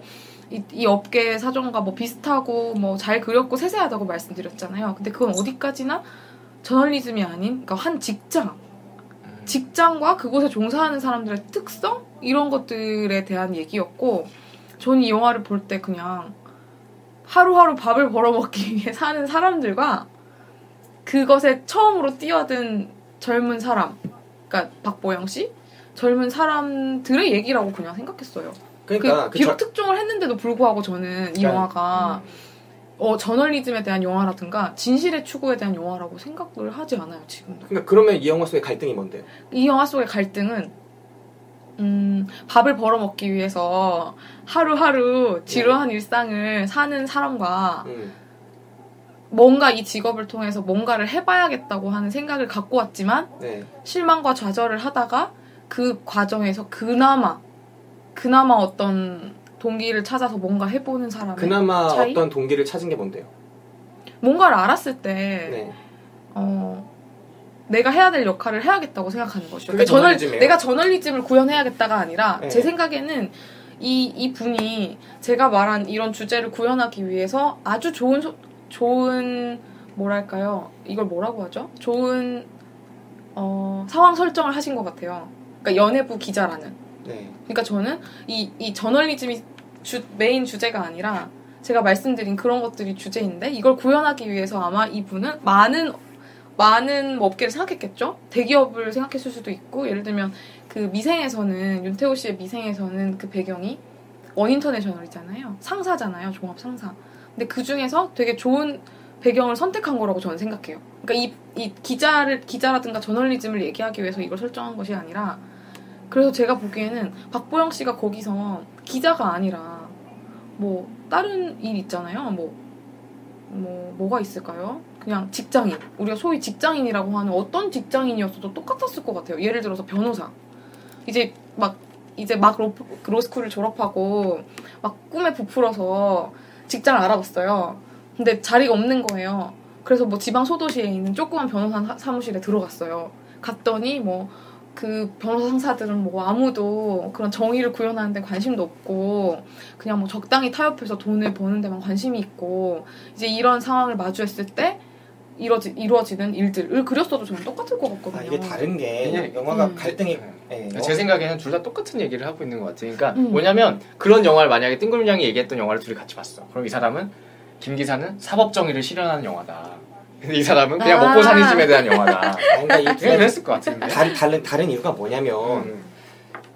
이 업계 사정과 뭐 비슷하고 뭐 잘 그렸고 세세하다고 말씀드렸잖아요. 근데 그건 어디까지나 저널리즘이 아닌, 그러니까 한 직장과 그곳에 종사하는 사람들의 특성? 이런 것들에 대한 얘기였고, 저는 이 영화를 볼 때 그냥 하루하루 밥을 벌어먹기 위해 사는 사람들과 그것에 처음으로 뛰어든 젊은 사람, 그러니까 박보영 씨? 젊은 사람들의 얘기라고 그냥 생각했어요. 그러니까 비록 특종을 했는데도 불구하고 저는 이 영화가 저널리즘에 대한 영화라든가 진실의 추구에 대한 영화라고 생각을 하지 않아요, 지금도. 그러니까 그러면 이 영화 속의 갈등이 뭔데요? 이 영화 속의 갈등은 밥을 벌어먹기 위해서 하루하루 지루한 일상을 사는 사람과 뭔가 이 직업을 통해서 뭔가를 해봐야겠다고 하는 생각을 갖고 왔지만 네. 실망과 좌절을 하다가 그 과정에서 그나마 어떤 동기를 찾아서 뭔가 해보는 사람의 그나마 차이? 어떤 동기를 찾은 게 뭔데요? 뭔가를 알았을 때 네. 내가 해야 될 역할을 해야겠다고 생각하는 것이죠. 그게 그러니까 저널리즘이에요? 내가 저널리즘을 구현해야겠다가 아니라 네. 제 생각에는 이 분이 제가 말한 이런 주제를 구현하기 위해서 아주 좋은 뭐랄까요? 이걸 뭐라고 하죠? 좋은 상황 설정을 하신 것 같아요. 그러니까 연예부 기자라는. 네. 그러니까 저는 이 저널리즘이 메인 주제가 아니라 제가 말씀드린 그런 것들이 주제인데 이걸 구현하기 위해서 아마 이분은 많은 업계를 생각했겠죠? 대기업을 생각했을 수도 있고 예를 들면 그 미생에서는 윤태호 씨의 미생에서는 그 배경이 원인터내셔널이잖아요. 상사잖아요. 종합 상사. 근데 그 중에서 되게 좋은 배경을 선택한 거라고 저는 생각해요. 그러니까 이 기자라든가 저널리즘을 얘기하기 위해서 이걸 설정한 것이 아니라 그래서 제가 보기에는 박보영 씨가 거기서 기자가 아니라 뭐 다른 일 있잖아요. 뭐가 있을까요? 그냥 직장인. 우리가 소위 직장인이라고 하는 어떤 직장인이었어도 똑같았을 것 같아요. 예를 들어서 변호사. 이제 막 로스쿨을 졸업하고 막 꿈에 부풀어서 직장을 알아봤어요. 근데 자리가 없는 거예요. 그래서 뭐 지방 소도시에 있는 조그만 변호사 사무실에 들어갔어요. 갔더니 뭐 그 변호사 상사들은 뭐 아무도 그런 정의를 구현하는데 관심도 없고 그냥 뭐 적당히 타협해서 돈을 버는 데만 관심이 있고 이제 이런 상황을 마주했을 때 이루어지는 일들을 그렸어도 저는 똑같을 것 같거든요. 이게 다른 게 영화가 갈등이 제 생각에는 둘 다 똑같은 얘기를 하고 있는 것 같아요. 그러니까 뭐냐면 그런 영화를 만약에 뜬금냥이 얘기했던 영화를 둘이 같이 봤어. 그럼 이 사람은 김 기사는 사법 정의를 실현하는 영화다. 근데 이 사람은 그냥 먹고 사는 집에 대한 영화다. 그러니까 그랬을 것 같은데. 다른 이유가 뭐냐면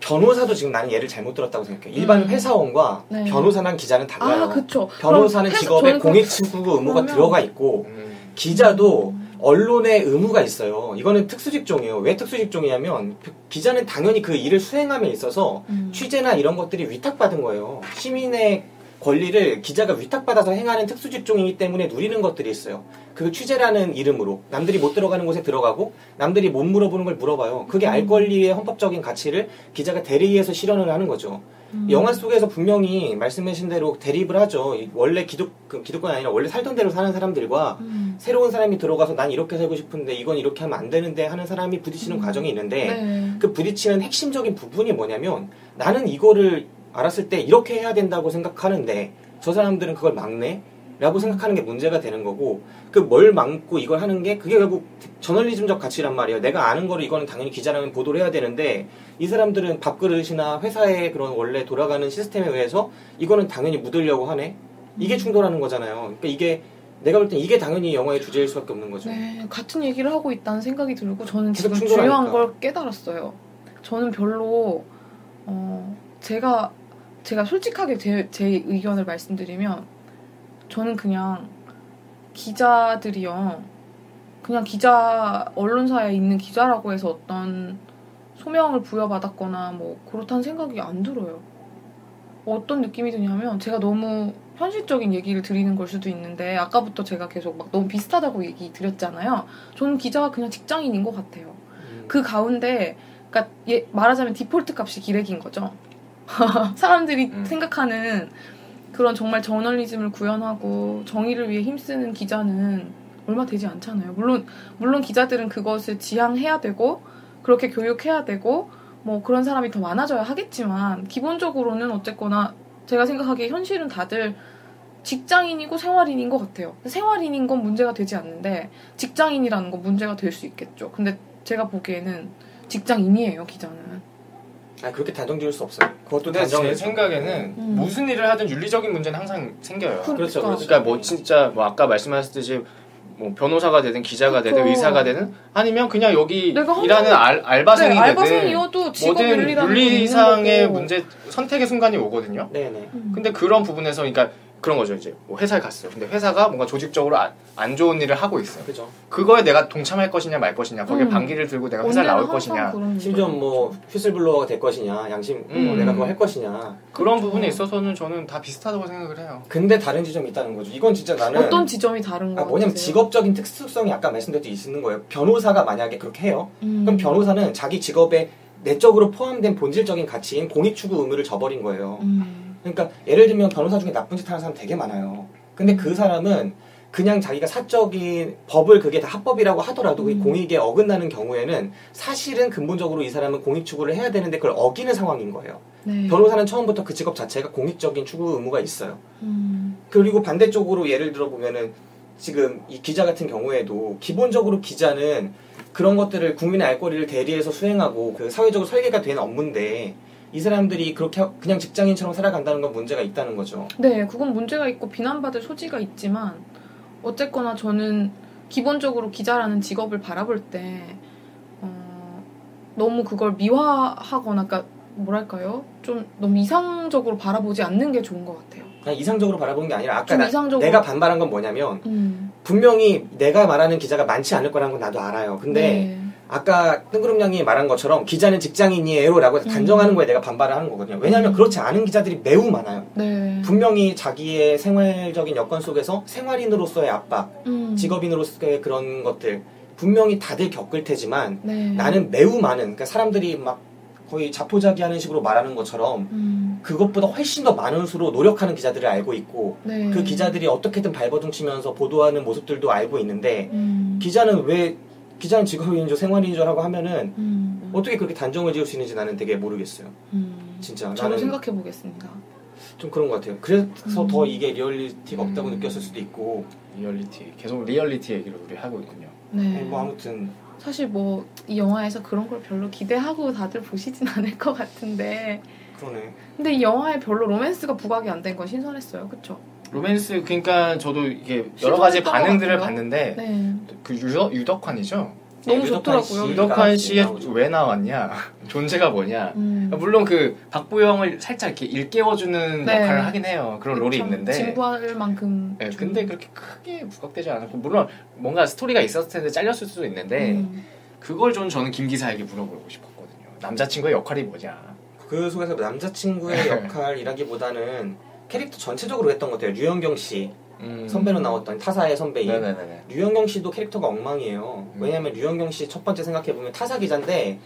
변호사도 지금 나는 예를 잘못 들었다고 생각해요. 일반 회사원과 네. 변호사랑 기자는 달라요. 그쵸. 변호사는 직업에 공익추구 의무가 들어가 있고 기자도 언론의 의무가 있어요. 이거는 특수직종이에요. 왜 특수직종이냐면 기자는 당연히 그 일을 수행함에 있어서 취재나 이런 것들이 위탁받은 거예요. 시민의 권리를 기자가 위탁받아서 행하는 특수직종이기 때문에 누리는 것들이 있어요. 그 취재라는 이름으로 남들이 못 들어가는 곳에 들어가고 남들이 못 물어보는 걸 물어봐요. 그게 알 권리의 헌법적인 가치를 기자가 대리해서 실현을 하는 거죠. 영화 속에서 분명히 말씀하신 대로 대립을 하죠. 원래 기득권이 아니라 원래 살던 대로 사는 사람들과 새로운 사람이 들어가서 난 이렇게 살고 싶은데 이건 이렇게 하면 안 되는데 하는 사람이 부딪히는 과정이 있는데 그 부딪히는 핵심적인 부분이 뭐냐면 나는 이거를 알았을 때 이렇게 해야 된다고 생각하는데 저 사람들은 그걸 막네? 라고 생각하는 게 문제가 되는 거고 그 뭘 막고 이걸 하는 게 그게 결국 저널리즘적 가치란 말이에요. 내가 아는 거를 이거는 당연히 기자라면 보도를 해야 되는데 이 사람들은 밥그릇이나 회사의 그런 원래 돌아가는 시스템에 의해서 이거는 당연히 묻으려고 하네? 이게 충돌하는 거잖아요. 그러니까 이게 내가 볼 땐 이게 당연히 영화의 주제일 수밖에 없는 거죠. 네, 같은 얘기를 하고 있다는 생각이 들고 저는 지금 충돌하니까. 중요한 걸 깨달았어요. 저는 별로 제가 솔직하게 제 의견을 말씀드리면 저는 그냥 기자들이요. 그냥 언론사에 있는 기자라고 해서 어떤 소명을 부여받았거나 뭐 그렇다는 생각이 안 들어요. 어떤 느낌이 드냐면 제가 너무 현실적인 얘기를 드리는 걸 수도 있는데 아까부터 제가 계속 막 너무 비슷하다고 얘기 드렸잖아요. 저는 기자가 그냥 직장인인 것 같아요. 그 가운데 그러니까 말하자면 디폴트 값이 기레기인 거죠. 사람들이 생각하는 그런 정말 저널리즘을 구현하고 정의를 위해 힘쓰는 기자는 얼마 되지 않잖아요. 물론 기자들은 그것을 지향해야 되고 그렇게 교육해야 되고 뭐 그런 사람이 더 많아져야 하겠지만 기본적으로는 어쨌거나 제가 생각하기에 현실은 다들 직장인이고 생활인인 것 같아요. 생활인인 건 문제가 되지 않는데 직장인이라는 건 문제가 될 수 있겠죠. 근데 제가 보기에는 직장인이에요, 기자는. 그렇게 단정 지을 수 없어요. 그것도 근데 제 생각에는 무슨 일을 하든 윤리적인 문제는 항상 생겨요. 그렇죠. 그러니까 뭐 진짜 뭐 아까 말씀하셨듯이 뭐 변호사가 되든 기자가 되든 의사가 되든 아니면 그냥 여기 일하는 알바생이 되든 알바생이어도 직업 윤리상의 문제 선택의 순간이 오거든요. 네네. 근데 그런 부분에서 그러니까 그런 거죠. 이제 뭐 회사에 갔어요. 근데 회사가 뭔가 조직적으로 안 좋은 일을 하고 있어요. 그죠. 그거에 내가 동참할 것이냐 말 것이냐, 거기에 반기를 들고 내가 회사를 나올 것이냐, 심지어 뭐 휘슬블로어가 될 것이냐, 양심 내가 그걸 할 것이냐. 그런 부분에 있어서는 저는 다 비슷하다고 생각을 해요. 근데 다른 지점이 있다는 거죠. 이건 진짜 나는 어떤 지점이 다른 거 뭐냐면 직업적인 특수성이 아까 말씀드렸듯이 있는 거예요. 변호사가 만약에 그렇게 해요. 그럼 변호사는 자기 직업에 내적으로 포함된 본질적인 가치인 공익추구 의무를 저버린 거예요. 그러니까 예를 들면 변호사 중에 나쁜 짓 하는 사람 되게 많아요. 근데 그 사람은 그냥 자기가 사적인 법을 그게 다 합법이라고 하더라도 그 공익에 어긋나는 경우에는 사실은 근본적으로 이 사람은 공익 추구를 해야 되는데 그걸 어기는 상황인 거예요. 네. 변호사는 처음부터 그 직업 자체가 공익적인 추구 의무가 있어요. 그리고 반대쪽으로 예를 들어 보면은 지금 이 기자 같은 경우에도 기본적으로 기자는 그런 것들을 국민의 알 권리를 대리해서 수행하고 그 사회적으로 설계가 된 업무인데 이 사람들이 그렇게 그냥 직장인처럼 살아간다는 건 문제가 있다는 거죠. 네, 그건 문제가 있고 비난받을 소지가 있지만 어쨌거나 저는 기본적으로 기자라는 직업을 바라볼 때 너무 그걸 미화하거나 그러니까 뭐랄까요? 좀 너무 이상적으로 바라보지 않는 게 좋은 것 같아요. 그냥 이상적으로 바라보는 게 아니라 아까 이상적으로... 내가 반발한 건 뭐냐면 분명히 내가 말하는 기자가 많지 않을 거라는 건 나도 알아요. 근데 네. 아까 뜬구름냥이 말한 것처럼 기자는 직장인이에요 라고 해서 단정하는 거에 내가 반발을 하는 거거든요. 왜냐하면 그렇지 않은 기자들이 매우 많아요. 네. 분명히 자기의 생활적인 여건 속에서 생활인으로서의 압박, 직업인으로서의 그런 것들 분명히 다들 겪을 테지만 네. 나는 매우 많은 그러니까 사람들이 막 거의 자포자기하는 식으로 말하는 것처럼 그것보다 훨씬 더 많은 수로 노력하는 기자들을 알고 있고 네. 그 기자들이 어떻게든 발버둥 치면서 보도하는 모습들도 알고 있는데 기자는 직업인이죠 생활인이죠라고 하면은 어떻게 그렇게 단정을 지을 수 있는지 나는 되게 모르겠어요. 진짜 저도 생각해 보겠습니다. 좀 그런 것 같아요. 그래서 더 이게 리얼리티가 없다고 느꼈을 수도 있고 계속 리얼리티 얘기를 우리 하고 있군요. 네. 뭐 아무튼 사실 뭐 이 영화에서 그런 걸 별로 기대하고 다들 보시진 않을 것 같은데 그러네. 근데 이 영화에 별로 로맨스가 부각이 안 된 건 신선했어요. 그쵸? 로맨스 그러니까 저도 이게 여러 가지 반응들을 같아요. 봤는데 네. 그 유덕환이죠. 너무 좋더라고요. 유덕환 씨가 왜 나왔냐 존재가 뭐냐 물론 그 박보영을 살짝 이렇게 일깨워주는 네. 역할을 하긴 해요. 그런 롤이 있는데 진부할 만큼 네, 근데 그렇게 크게 부각되지 않았고 물론 뭔가 스토리가 있었을 텐데 잘렸을 수도 있는데 그걸 저는 김 기사에게 물어보고 싶었거든요. 남자친구의 역할이 뭐냐. 그 속에서 남자친구의 역할이라기보다는 캐릭터 전체적으로 했던 것 같아요. 류현경 씨 선배로 나왔던 타사의 선배인 네네네. 류현경 씨도 캐릭터가 엉망이에요. 왜냐면 류현경 씨 첫 번째 생각해보면 타사 기자인데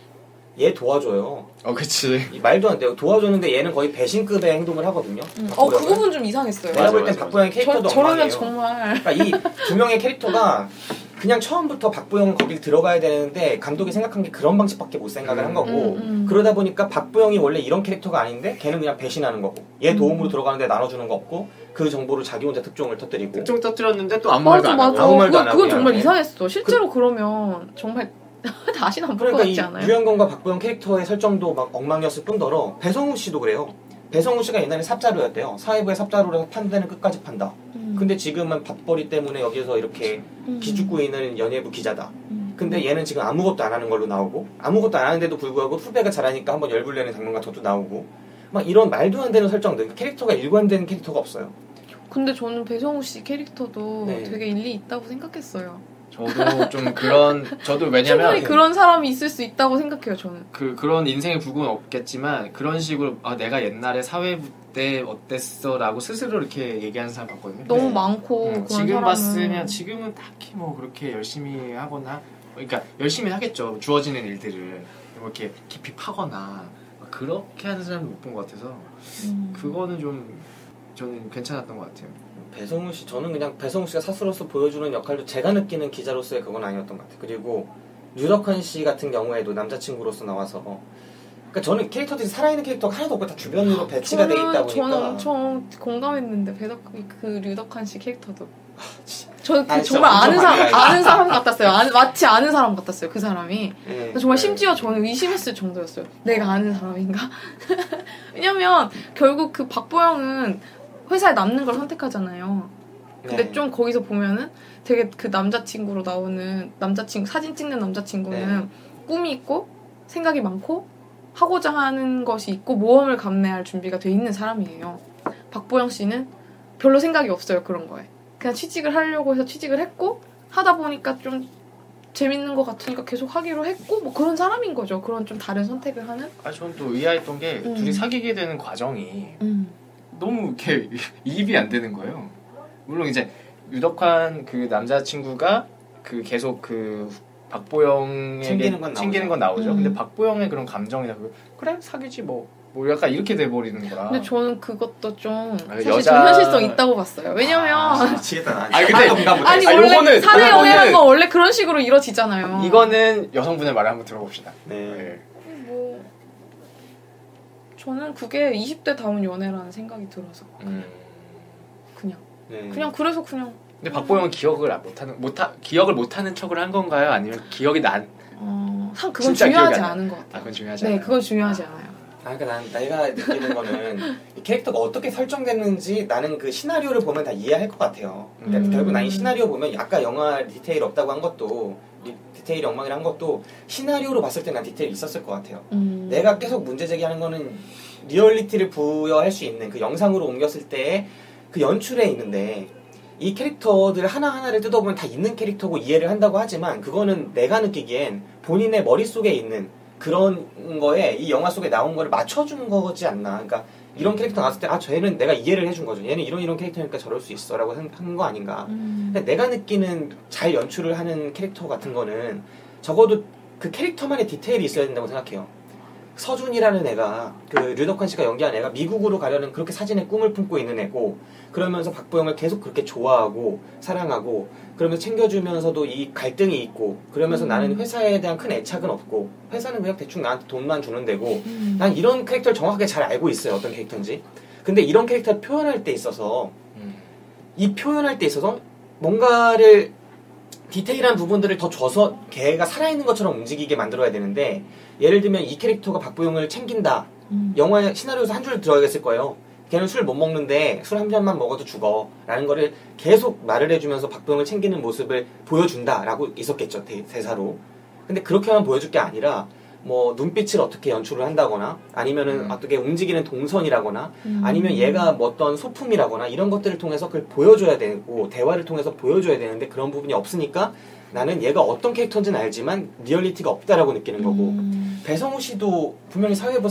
얘 도와줘요. 그치. 말도 안 돼요. 도와줬는데 얘는 거의 배신급의 행동을 하거든요. 그 부분 좀 이상했어요. 내가 볼 땐 박보영의 캐릭터도 저러면 엉망이에요. 정말 그러니까 이 두 명의 캐릭터가 그냥 처음부터 박보영은 거길 들어가야 되는데 감독이 생각한 게 그런 방식밖에 못 생각을 한 거고 그러다 보니까 박보영이 원래 이런 캐릭터가 아닌데 걔는 그냥 배신하는 거고 얘 도움으로 들어가는데 나눠주는 거 없고 그 정보를 자기 혼자 특종을 터뜨리고 특종 터뜨렸는데 또 아무 말도 안 하고 아무 말도 안 하고 그건 정말 그냥 이상했어. 실제로 그러면 정말 다시는 안 볼 것 그러니까 같지 않아요? 이 류현건과 박보영 캐릭터의 설정도 막 엉망이었을 뿐더러 배성우 씨도 그래요. 배성우 씨가 옛날에 삽자루였대요. 사회부의 삽자루로 판대는 끝까지 판다. 근데 지금은 밥벌이 때문에 여기서 이렇게 기죽고 있는 연예부 기자다. 근데 얘는 지금 아무것도 안 하는 걸로 나오고 아무것도 안 하는데도 불구하고 후배가 잘하니까 한번 열불내는 장면 같은 것도 나오고 막 이런 말도 안 되는 설정들. 캐릭터가 일관된 캐릭터가 없어요. 근데 저는 배성우 씨 캐릭터도 네. 되게 일리 있다고 생각했어요. 저도 좀 저도 왜냐면 충분히 그런 사람이 있을 수 있다고 생각해요. 저는 그런 인생의 불구는 없겠지만 그런 식으로 내가 옛날에 사회부 때 어땠어 라고 스스로 이렇게 얘기하는 사람 봤거든요. 너무 많고 그런 지금 사람은 봤으면 지금은 딱히 뭐 그렇게 열심히 하거나 그러니까 열심히 하겠죠. 주어지는 일들을 뭐 이렇게 깊이 파거나 그렇게 하는 사람은 못 본 것 같아서 그거는 좀 저는 괜찮았던 것 같아요. 배성우 씨, 저는 그냥 배성우 씨가 사수로서 보여주는 역할도 제가 느끼는 기자로서의 그건 아니었던 것 같아요. 그리고 유덕환 씨 같은 경우에도 남자친구로서 나와서 그러니까 저는 캐릭터들이 살아있는 캐릭터가 하나도 없고 다 주변으로 배치가 돼 있다 보니까 저는 엄청 공감했는데 그 류덕환 씨 캐릭터도 아니, 정말 엄청 아는 사람 같았어요. 마치 아는 사람 같았어요. 그 사람이 네. 정말 심지어 저는 의심했을 정도였어요. 내가 아는 사람인가? 왜냐면 결국 그 박보영은 회사에 남는 걸 선택하잖아요. 근데 네. 좀 거기서 보면은 되게 그 남자친구로 나오는 사진 찍는 남자친구는 네. 꿈이 있고 생각이 많고 하고자 하는 것이 있고 모험을 감내할 준비가 돼 있는 사람이에요. 박보영 씨는 별로 생각이 없어요. 그런 거에. 그냥 취직을 하려고 해서 취직을 했고 하다 보니까 좀 재밌는 것 같으니까 계속 하기로 했고 뭐 그런 사람인 거죠. 그런 좀 다른 선택을 하는? 저는 또 의아했던 게 둘이 사귀게 되는 과정이 너무 이렇게 이입이 안 되는 거예요. 물론 이제 유덕환 그 남자친구가 그 계속 그 박보영에게 챙기는 건 나오죠. 근데 박보영의 그런 감정이나 그래 사귀지 뭐 뭐 약간 이렇게 돼버리는 거라. 근데 저는 그것도 좀 사실 여자- 좀 현실성 있다고 봤어요. 왜냐면 미치겠다. 아니, 근데- 공감 못해. 아니 아, 원래 요거는- 사회 요거는- 영향은 원래 그런 식으로 이루어지잖아요. 이거는 여성분의 말을 한번 들어봅시다. 네. 뭐 저는 그게 20대다운 연애라는 생각이 들어서 그냥 네. 그래서 그냥 근데 박보영은 기억을 기억을 못하는 척을 한 건가요? 아니면 기억이 그건 진짜 중요하지 기억이 안 않은 것 같아요. 그건 중요하지 네, 않아요. 그건 중요하지 않아요. 그러니까 내가 느끼는 거는 이 캐릭터가 어떻게 설정됐는지 나는 그 시나리오를 보면 다 이해할 것 같아요. 그러니까 결국 난 이 시나리오 보면 아까 영화 디테일 없다고 한 것도 디테일이 엉망이라 한 것도 시나리오로 봤을 때 난 디테일이 있었을 것 같아요. 내가 계속 문제 제기하는 거는 리얼리티를 부여할 수 있는 그 영상으로 옮겼을 때 그 연출에 있는데 이 캐릭터들 하나하나를 뜯어보면 다 있는 캐릭터고 이해를 한다고 하지만 그거는 내가 느끼기엔 본인의 머릿속에 있는 그런 거에 이 영화 속에 나온 거를 맞춰준 거지 않나. 그러니까 이런 캐릭터 나왔을 때 쟤는 내가 이해를 해준 거죠. 얘는 이런 캐릭터니까 저럴 수 있어 라고 한 거 아닌가. 근데 내가 느끼는 잘 연출을 하는 캐릭터 같은 거는 적어도 그 캐릭터만의 디테일이 있어야 된다고 생각해요. 서준이라는 애가 그 류덕환 씨가 연기한 애가 미국으로 가려는 그렇게 사진의 꿈을 품고 있는 애고 그러면서 박보영을 계속 그렇게 좋아하고 사랑하고 그러면서 챙겨주면서도 이 갈등이 있고 그러면서 나는 회사에 대한 큰 애착은 없고 회사는 그냥 대충 나한테 돈만 주는 데고 난 이런 캐릭터를 정확하게 잘 알고 있어요. 어떤 캐릭터인지. 근데 이런 캐릭터를 표현할 때 있어서 이 표현할 때 있어서 뭔가를 디테일한 부분들을 더 줘서 걔가 살아있는 것처럼 움직이게 만들어야 되는데 예를 들면 이 캐릭터가 박보영을 챙긴다. 영화 시나리오에서 한 줄 들어야겠을 거예요. 걔는 술 못 먹는데 술 한 잔만 먹어도 죽어 라는 거를 계속 말을 해주면서 박보영을 챙기는 모습을 보여준다 라고 있었겠죠. 대사로. 근데 그렇게만 보여줄 게 아니라 뭐 눈빛을 어떻게 연출을 한다거나 아니면은 어떻게 움직이는 동선이라거나 아니면 얘가 뭐 어떤 소품이라거나 이런 것들을 통해서 그걸 보여줘야 되고 대화를 통해서 보여줘야 되는데 그런 부분이 없으니까 나는 얘가 어떤 캐릭터인지는 알지만 리얼리티가 없다라고 느끼는 거고 배성우 씨도 분명히 사회부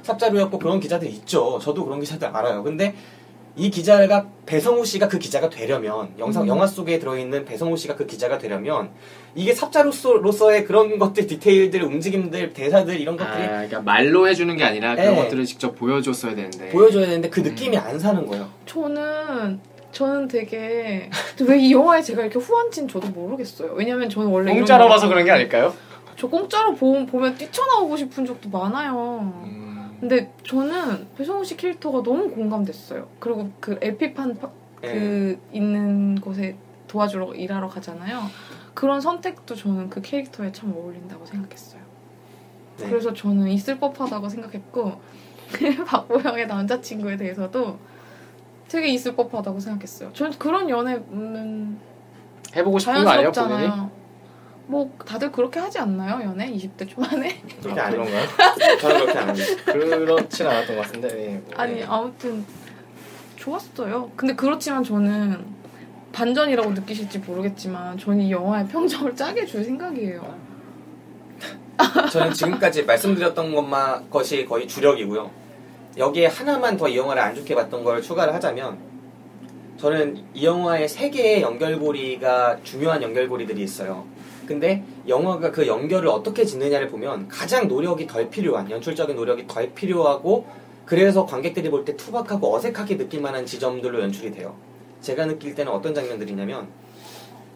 삽자루였고 그런 기자들 있죠. 저도 그런 기자들 알아요. 근데 이 기자가 배성우 씨가 그 기자가 되려면 영화 속에 들어있는 배성우 씨가 그 기자가 되려면 이게 삽자루로서의 그런 것들 디테일들 움직임들 대사들 이런 것들이 그러니까 말로 해주는 게 아니라 그런 네. 것들을 직접 보여줬어야 되는데 보여줘야 되는데 그 느낌이 안 사는 거예요. 저는 되게 왜 이 영화에 제가 이렇게 후한지는 저도 모르겠어요. 왜냐면 저는 원래 공짜로 봐서 그런 게 아닐까요? 저 공짜로 보면 뛰쳐나오고 싶은 적도 많아요. 근데 저는 배성우 씨 캐릭터가 너무 공감됐어요. 그리고 그 에피판 그 있는 곳에 도와주러 일하러 가잖아요. 그런 선택도 저는 그 캐릭터에 참 어울린다고 생각했어요. 네. 그래서 저는 있을 법하다고 생각했고 박보영의 남자친구에 대해서도 되게 있을 법하다고 생각했어요. 저는 그런 연애 해보고 싶은 거 아니에요, 본인이? 자연스럽잖아요. 뭐 다들 그렇게 하지 않나요? 연애 20대 초반에? 그렇게 아, 안 해요. 그런가요? 저는 그렇게 안 합니다. 그렇진 않았던 것 같은데. 네. 아니 아무튼 좋았어요. 근데 그렇지만 저는 반전이라고 느끼실지 모르겠지만 저는 이 영화의 평점을 짜게 줄 생각이에요. 저는 지금까지 말씀드렸던 것이 거의 주력이고요. 여기에 하나만 더 이 영화를 안 좋게 봤던 걸 추가를 하자면 저는 이 영화에 3개의 연결고리가 중요한 연결고리들이 있어요. 근데 영화가 그 연결을 어떻게 짓느냐를 보면 가장 노력이 덜 필요한 연출적인 노력이 덜 필요하고 그래서 관객들이 볼 때 투박하고 어색하게 느낄 만한 지점들로 연출이 돼요. 제가 느낄 때는 어떤 장면들이냐면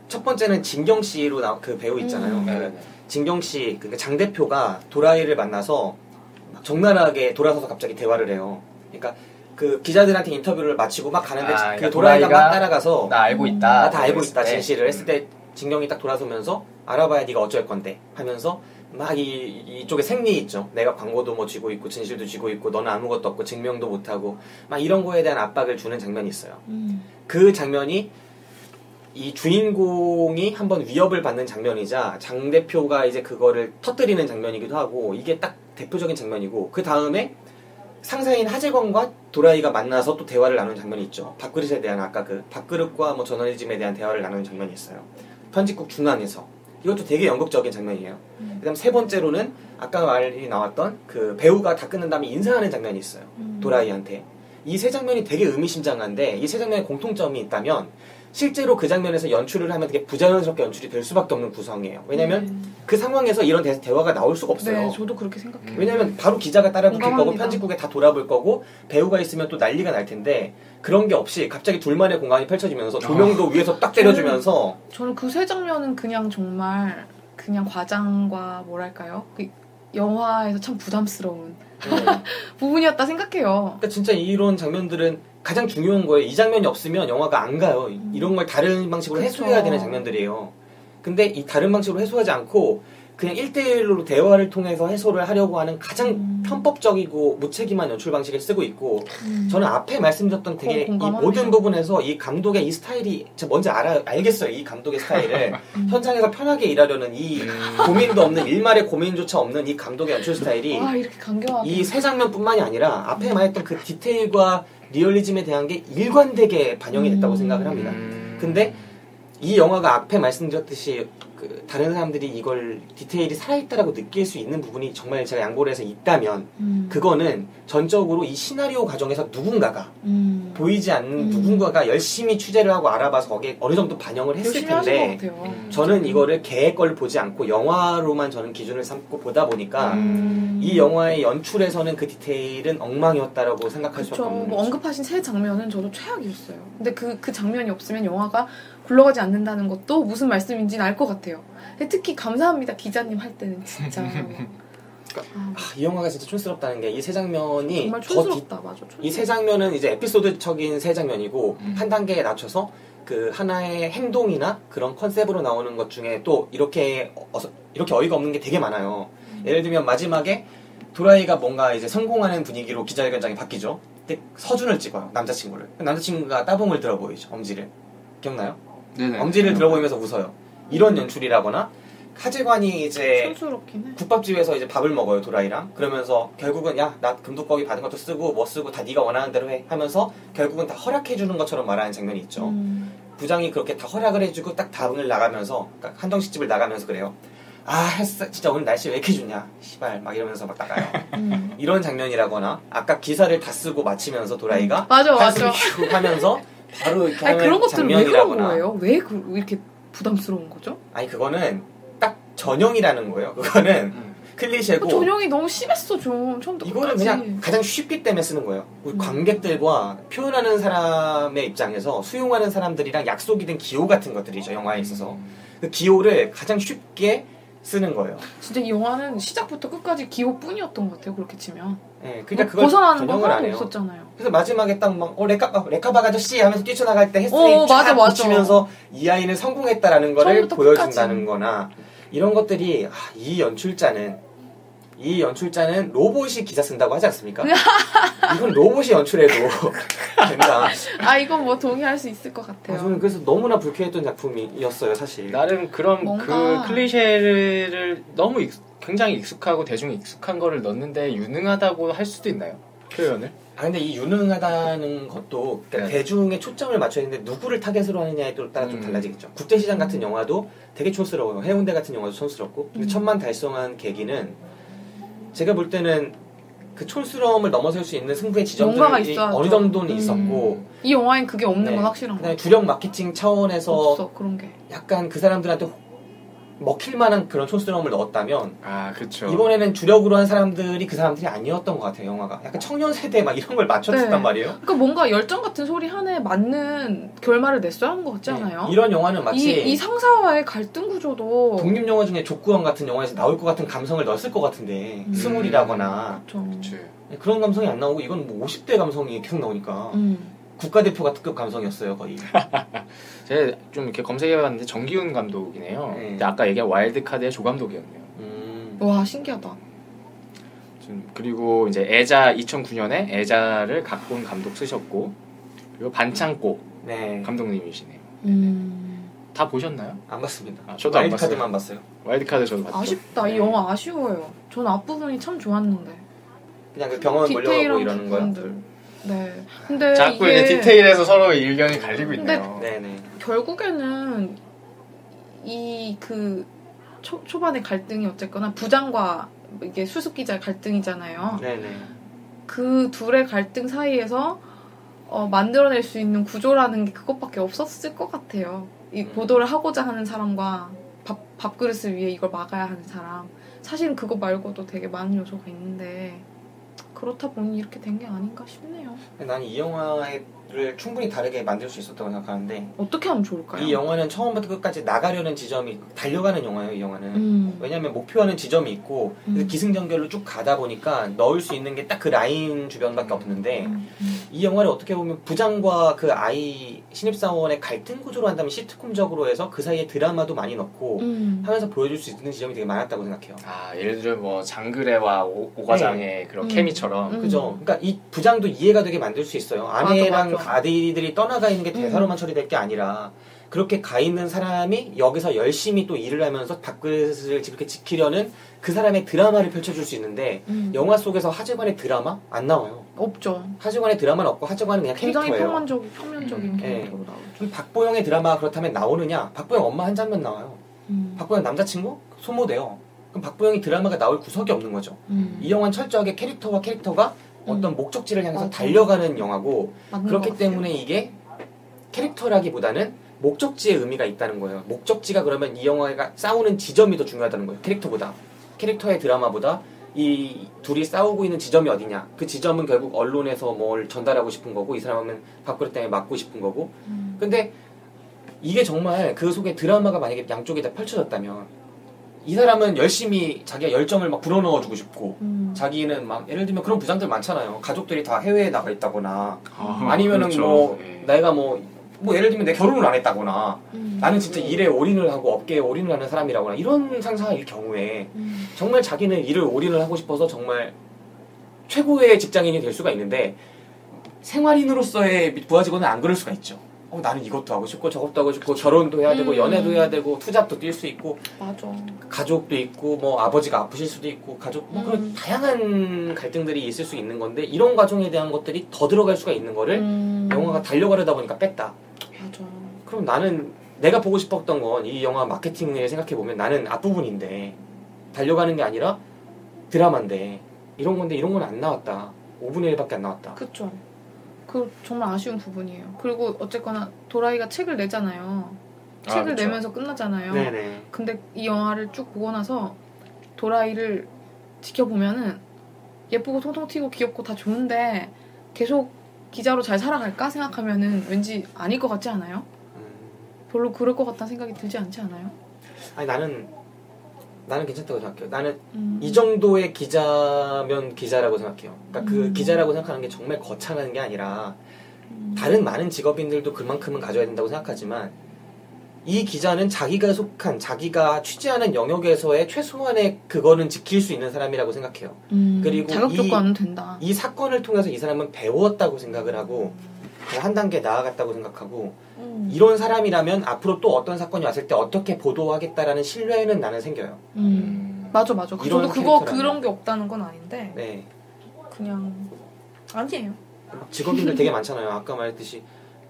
첫 번째는 진경 씨로 그 배우 있잖아요. 진경 씨, 그러니까 장 대표가 도라이를 만나서 막 적나라하게 돌아서서 갑자기 대화를 해요. 그러니까 그 기자들한테 인터뷰를 마치고 막 가는데 그 그러니까 도라이가 막 따라가서 나 알고 있다. 나 다 알고 있다 진실을 했을 때 진경이 딱 돌아서면서 알아봐야 네가 어쩔 건데 하면서 막 이쪽에 생리 있죠. 내가 광고도 뭐 쥐고 있고 진실도 쥐고 있고 너는 아무것도 없고 증명도 못하고 막 이런 거에 대한 압박을 주는 장면이 있어요. 그 장면이 이 주인공이 한번 위협을 받는 장면이자 장 대표가 이제 그거를 터뜨리는 장면이기도 하고 이게 딱 대표적인 장면이고 그 다음에 상사인 하재건과 도라이가 만나서 또 대화를 나누는 장면이 있죠. 밥그릇에 대한 아까 그 밥그릇과 뭐 저널리즘에 대한 대화를 나누는 장면이 있어요. 편집국 중앙에서 이것도 되게 연극적인 장면이에요. 그다음 세 번째로는 아까 말이 나왔던 그 배우가 다 끝난 다음에 인사하는 장면이 있어요. 도라이한테. 이 세 장면이 되게 의미심장한데 이 세 장면에 공통점이 있다면 실제로 그 장면에서 연출을 하면 되게 부자연스럽게 연출이 될 수밖에 없는 구성이에요. 왜냐면 그 상황에서 이런 대화가 나올 수가 없어요. 네, 저도 그렇게 생각해요. 왜냐면 바로 기자가 따라붙을 거고 공감합니다. 편집국에 다 돌아볼 거고 배우가 있으면 또 난리가 날 텐데 그런 게 없이 갑자기 둘만의 공간이 펼쳐지면서 조명도 위에서 딱 때려주면서 저는 그 세 장면은 그냥 정말 그냥 과장과 뭐랄까요? 그 영화에서 참 부담스러운 부분이었다 생각해요. 그러니까 진짜 이런 장면들은 가장 중요한 거예요. 이 장면이 없으면 영화가 안 가요. 이런 걸 다른 방식으로 그쵸. 해소해야 되는 장면들이에요. 근데 이 다른 방식으로 해소하지 않고 그냥 1대1로 대화를 통해서 해소를 하려고 하는 가장 편법적이고 무책임한 연출 방식을 쓰고 있고 저는 앞에 말씀드렸던 되게 이 공감합니다. 모든 부분에서 이 감독의 이 스타일이 제가 뭔지 알겠어요. 이 감독의 스타일을 현장에서 편하게 일하려는 이 고민도 없는 일말의 고민조차 없는 이 감독의 연출 스타일이 와 이렇게 강경하게 이 세 장면뿐만이 아니라 앞에 말했던 그 디테일과 리얼리즘에 대한 게 일관되게 반영이 됐다고 생각을 합니다. 근데 이 영화가 앞에 말씀드렸듯이 그 다른 사람들이 이걸 디테일이 살아있다라고 느낄 수 있는 부분이 정말 제가 양보를 해서 있다면 그거는 전적으로 이 시나리오 과정에서 누군가가 보이지 않는 누군가가 열심히 취재를 하고 알아봐서 거기에 어느 정도 반영을 했을 열심히 하신 텐데 것 같아요. 저는 이거를 걔의 걸 보지 않고 영화로만 저는 기준을 삼고 보다 보니까 이 영화의 연출에서는 그 디테일은 엉망이었다라고 생각할 수밖에 그렇죠. 없는 뭐 거죠. 언급하신 세 장면은 저도 최악이었어요. 근데 그 장면이 없으면 영화가 굴러가지 않는다는 것도 무슨 말씀인지는 알 것 같아요. 근데 특히 감사합니다 기자님 할 때는 진짜 이 영화가 진짜 촌스럽다는 게 이 세 장면이 정말 촌스럽다. 맞아. 이 세 장면은 이제 에피소드적인 세 장면이고 한 단계에 낮춰서 그 하나의 행동이나 그런 컨셉으로 나오는 것 중에 또 이렇게 어이가 없는 게 되게 많아요. 예를 들면 마지막에 도라이가 뭔가 이제 성공하는 분위기로 기자회견장이 바뀌죠. 근데 서준을 찍어요. 남자친구를. 남자친구가 따봉을 들어 보이죠. 엄지를. 기억나요? 네네. 엄지를 들어보이면서 웃어요. 이런 연출이라거나 하재관이 이제 촌스럽긴 해. 국밥집에서 이제 밥을 먹어요 도라이랑. 그러면서 결국은 야 나 금도꺼기 받은 것도 쓰고 뭐 쓰고 다 네가 원하는 대로 해 하면서 결국은 다 허락해주는 것처럼 말하는 장면이 있죠. 부장이 그렇게 다 허락을 해주고 딱 답을 나가면서 그러니까 한정식집을 나가면서 그래요. 아 했어 진짜 오늘 날씨 왜 이렇게 좋냐 시발 막 이러면서 막 나가요. 이런 장면이라거나 아까 기사를 다 쓰고 마치면서 도라이가 맞아. 한숨 휴 하면서 바로 이렇게 아니 하는 그런 것들은 왜 그런 장면이라거나. 거예요? 왜 이렇게 부담스러운 거죠? 아니 그거는 딱 전형이라는 거예요. 그거는 클리셰고 전형이 너무 심했어 좀 처음부터 이거는 끝까지. 그냥 가장 쉽기 때문에 쓰는 거예요. 우리 관객들과 표현하는 사람의 입장에서 수용하는 사람들이랑 약속이 된 기호 같은 것들이죠. 영화에 있어서 그 기호를 가장 쉽게 쓰는 거예요. 진짜 이 영화는 시작부터 끝까지 기호뿐이었던 것 같아요. 그렇게 치면. 네, 그러니까 그걸 벗어나는 거 전형을 안 하나도 해요. 없었잖아요. 그래서 마지막에 딱 막 레카박 아저씨 하면서 뛰쳐나갈 때 햇살이 맞아, 쫙 맞아. 비치면서 이 아이는 성공했다라는 거를 처음부터 보여준다는 거나 이런 것들이 이 연출자는 로봇이 기사 쓴다고 하지 않습니까? 이건 로봇이 연출해도 된다. 이건 뭐 동의할 수 있을 것 같아요. 저는 그래서 너무나 불쾌했던 작품이었어요, 사실. 나름 그런 뭔가- 그 클리셰를 너무 굉장히 익숙하고 대중에 익숙한 거를 넣는데 유능하다고 할 수도 있나요? 표현을? 근데 이 유능하다는 것도 그러니까 네. 대중에 초점을 맞춰야 되는데 누구를 타겟으로 하느냐에 따라 좀 달라지겠죠. 국제시장 같은 영화도 되게 촌스러워요. 해운대 같은 영화도 촌스럽고. 근데 천만 달성한 계기는 제가 볼 때는 그 촌스러움을 넘어설 수 있는 승부의 뭔가가 지점들이 있어야죠. 어느 정도는 있었고 이 영화엔 그게 없는 네. 건 확실한 거 그다음에 같아요. 주력 마케팅 차원에서 없어 그런 게. 약간 그 사람들한테 먹힐 만한 그런 촌스러움을 넣었다면 아, 그쵸. 이번에는 주력으로 한 사람들이 그 사람들이 아니었던 것 같아요. 영화가 약간 청년 세대 막 이런 걸 맞춰줬단 네. 말이에요. 그러니까 뭔가 열정 같은 소리 하나에 맞는 결말을 냈어야 하는 것 같지 않아요? 네. 이런 영화는 마치 이 상사와의 갈등 구조도 독립영화 중에 족구왕 같은 영화에서 나올 것 같은 감성을 넣었을 것 같은데 스물이라거나 좀 그치. 그런 감성이 안 나오고 이건 뭐 50대 감성이 계속 나오니까 국가대표가 특급 감성이었어요 거의. 제가 좀 이렇게 검색해봤는데 정기훈 감독이네요. 네. 근데 아까 얘기한 와일드카드의 조감독이었네요. 와 신기하다. 그리고 이제 애자 2009년에 애자를 각본 감독 쓰셨고 그리고 반창고 네. 감독님이시네요. 다 보셨나요? 안 봤습니다. 아, 저도 안 와일드카드만 봤어요. 와일드카드 저도 봤죠. 아쉽다. 이 영화 아쉬워요. 전 앞부분이 참 좋았는데. 그냥 그 병원 몰려가고 디테일한 이러는 거요. 부분들. 네. 근데 자꾸 이게 이제 디테일에서 서로 의견이 갈리고 있네요. 네네. 결국에는 이 그 초반의 갈등이 어쨌거나 부장과 이게 수습 기자의 갈등이잖아요. 네네. 그 둘의 갈등 사이에서 만들어낼 수 있는 구조라는 게 그것밖에 없었을 것 같아요. 이 보도를 하고자 하는 사람과 밥그릇을 위해 이걸 막아야 하는 사람. 사실은 그거 말고도 되게 많은 요소가 있는데 그렇다 보니 이렇게 된 게 아닌가 싶네요. 나는 이 영화를 충분히 다르게 만들 수 있었다고 생각하는데 어떻게 하면 좋을까요? 이 영화는 처음부터 끝까지 나가려는 지점이 달려가는 영화예요. 이 영화는 왜냐하면 목표하는 지점이 있고 그래서 기승전결로 쭉 가다 보니까 넣을 수 있는 게 딱 그 라인 주변밖에 없는데 이 영화를 어떻게 보면 부장과 그 아이 신입사원의 갈등 구조로 한다면 시트콤적으로 해서 그 사이에 드라마도 많이 넣고 하면서 보여줄 수 있는 지점이 되게 많았다고 생각해요. 예를 들어 뭐 장그래와 오과장의 그런 케미처럼 그죠. 그러니까 이 부장도 이해가 되게 만들 수 있어요. 아내랑 맞아. 아들들이 떠나가 있는 게 대사로만 처리될 게 아니라 그렇게 가 있는 사람이 여기서 열심히 또 일을 하면서 밥그릇을 그렇게 지키려는 그 사람의 드라마를 펼쳐줄 수 있는데 영화 속에서 하재관의 드라마 안 나와요. 없죠. 하재관의 드라마는 없고 하재관은 그냥 굉장히 캐릭터예요. 표면적인 캐릭터로 나오죠. 그럼 박보영의 드라마가 그렇다면 나오느냐? 박보영 엄마 한 장면 나와요. 박보영 남자친구? 소모돼요. 그럼 박보영이 드라마가 나올 구석이 없는 거죠. 이 영화는 철저하게 캐릭터와 캐릭터가 어떤 목적지를 향해서 달려가는 영화고 그렇기 때문에 이게 캐릭터라기보다는 목적지의 의미가 있다는 거예요. 목적지가 그러면 이 영화가 싸우는 지점이 더 중요하다는 거예요. 캐릭터보다. 캐릭터의 드라마보다 이 둘이 싸우고 있는 지점이 어디냐. 그 지점은 결국 언론에서 뭘 전달하고 싶은 거고 이 사람은 밥그릇 때문에 맞고 싶은 거고 근데 이게 정말 그 속에 드라마가 만약에 양쪽에 다 펼쳐졌다면 이 사람은 열심히 자기가 열정을 막 불어넣어주고 싶고 자기는 막 예를 들면 그런 부장들 많잖아요. 가족들이 다 해외에 나가 있다거나 아니면은 그렇죠. 뭐 내가 뭐 예를 들면 내 결혼을 안 했다거나 나는 진짜 일에 올인을 하고 업계에 올인을 하는 사람이라거나 이런 상사일 경우에 정말 자기는 일을 올인을 하고 싶어서 정말 최고의 직장인이 될 수가 있는데 생활인으로서의 부하 직원은 안 그럴 수가 있죠. 나는 이것도 하고 싶고 저것도 하고 싶고 결혼도 해야 되고 연애도 해야 되고 투잡도 뛸 수 있고 맞아. 가족도 있고 뭐 아버지가 아프실 수도 있고 가족 뭐 그런 다양한 갈등들이 있을 수 있는 건데 이런 과정에 대한 것들이 더 들어갈 수가 있는 거를 영화가 달려가려다 보니까 뺐다. 맞아. 그럼 나는 내가 보고 싶었던 건 이 영화 마케팅을 생각해보면 나는 앞부분인데 달려가는 게 아니라 드라마인데 이런 건데 이런 건 안 나왔다. 5분의 1밖에 안 나왔다. 그쵸. 그 정말 아쉬운 부분이에요. 그리고 어쨌거나 도라이가 책을 내잖아요. 책을 그쵸. 내면서 끝나잖아요. 네네. 근데 이 영화를 쭉 보고 나서 도라이를 지켜보면은 예쁘고 통통 튀고 귀엽고 다 좋은데 계속 기자로 잘 살아갈까 생각하면은 왠지 아닐 것 같지 않아요? 별로 그럴 것 같다는 생각이 들지 않지 않아요? 아니 나는 괜찮다고 생각해요. 나는 이 정도의 기자면 기자라고 생각해요. 그러니까 그 기자라고 생각하는 게 정말 거창한 게 아니라 다른 많은 직업인들도 그만큼은 가져야 된다고 생각하지만 이 기자는 자기가 속한 자기가 취재하는 영역에서의 최소한의 그거는 지킬 수 있는 사람이라고 생각해요. 그리고 자격 조건은 된다. 이 사건을 통해서 이 사람은 배웠다고 생각을 하고 한 단계 나아갔다고 생각하고 이런 사람이라면 앞으로 또 어떤 사건이 왔을 때 어떻게 보도하겠다라는 신뢰는 나는 생겨요. 맞아. 이런 저도 캐릭터라면. 그런 게 없다는 건 아닌데 네. 그냥 아니에요. 직업인들 되게 많잖아요. 아까 말했듯이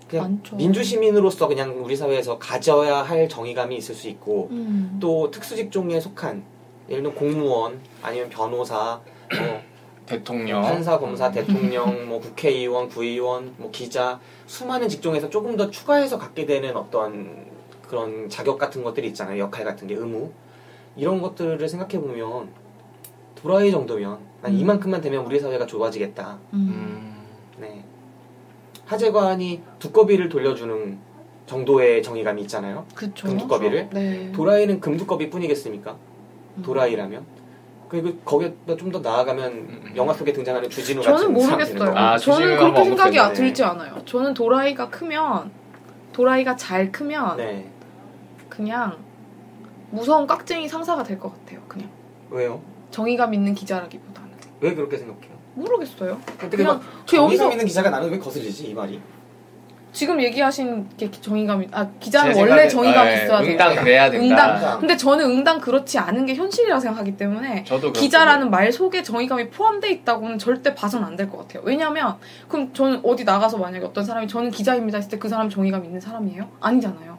그냥 많죠. 민주시민으로서 그냥 우리 사회에서 가져야 할 정의감이 있을 수 있고 또 특수직종에 속한 예를 들면 공무원 아니면 변호사 뭐 대통령, 판사, 검사, 대통령, 뭐 국회의원, 구의원, 뭐 기자 수많은 직종에서 조금 더 추가해서 갖게 되는 어떤 그런 자격 같은 것들이 있잖아요. 역할 같은 게 의무 이런 것들을 생각해 보면 도라이 정도면 난 이만큼만 되면 우리 사회가 좋아지겠다. 네. 하재관이 두꺼비를 돌려주는 정도의 정의감이 있잖아요. 그쵸. 금두꺼비를. 네. 도라이는 금두꺼비 뿐이겠습니까? 도라이라면. 그리고 거기에 좀 더 나아가면 영화 속에 등장하는 주진우 같은 저는 사람 되는 모르겠어요. 거고. 주진우 저는 한번 그렇게 생각이 언급됐네. 들지 않아요. 저는 도라이가 잘 크면 네. 그냥 무서운 깍쟁이 상사가 될 것 같아요. 그냥 왜요? 정의감 있는 기자라기보다는 왜 그렇게 생각해요? 모르겠어요. 근데 그냥 그 정의감 여기서 있는 기자가 나는 왜 거슬리지 이 말이? 지금 얘기하신 게 정의감이 기자는 제 원래 생각에, 정의감이 있어야 돼요. 응당 그래야 된다. 응당. 근데 저는 응당 그렇지 않은 게 현실이라고 생각하기 때문에 저도 기자라는 말 속에 정의감이 포함되어 있다고는 절대 봐서는 안 될 것 같아요. 왜냐면 그럼 저는 어디 나가서 만약에 어떤 사람이 저는 기자입니다 했을 때 그 사람 정의감이 있는 사람이에요? 아니잖아요.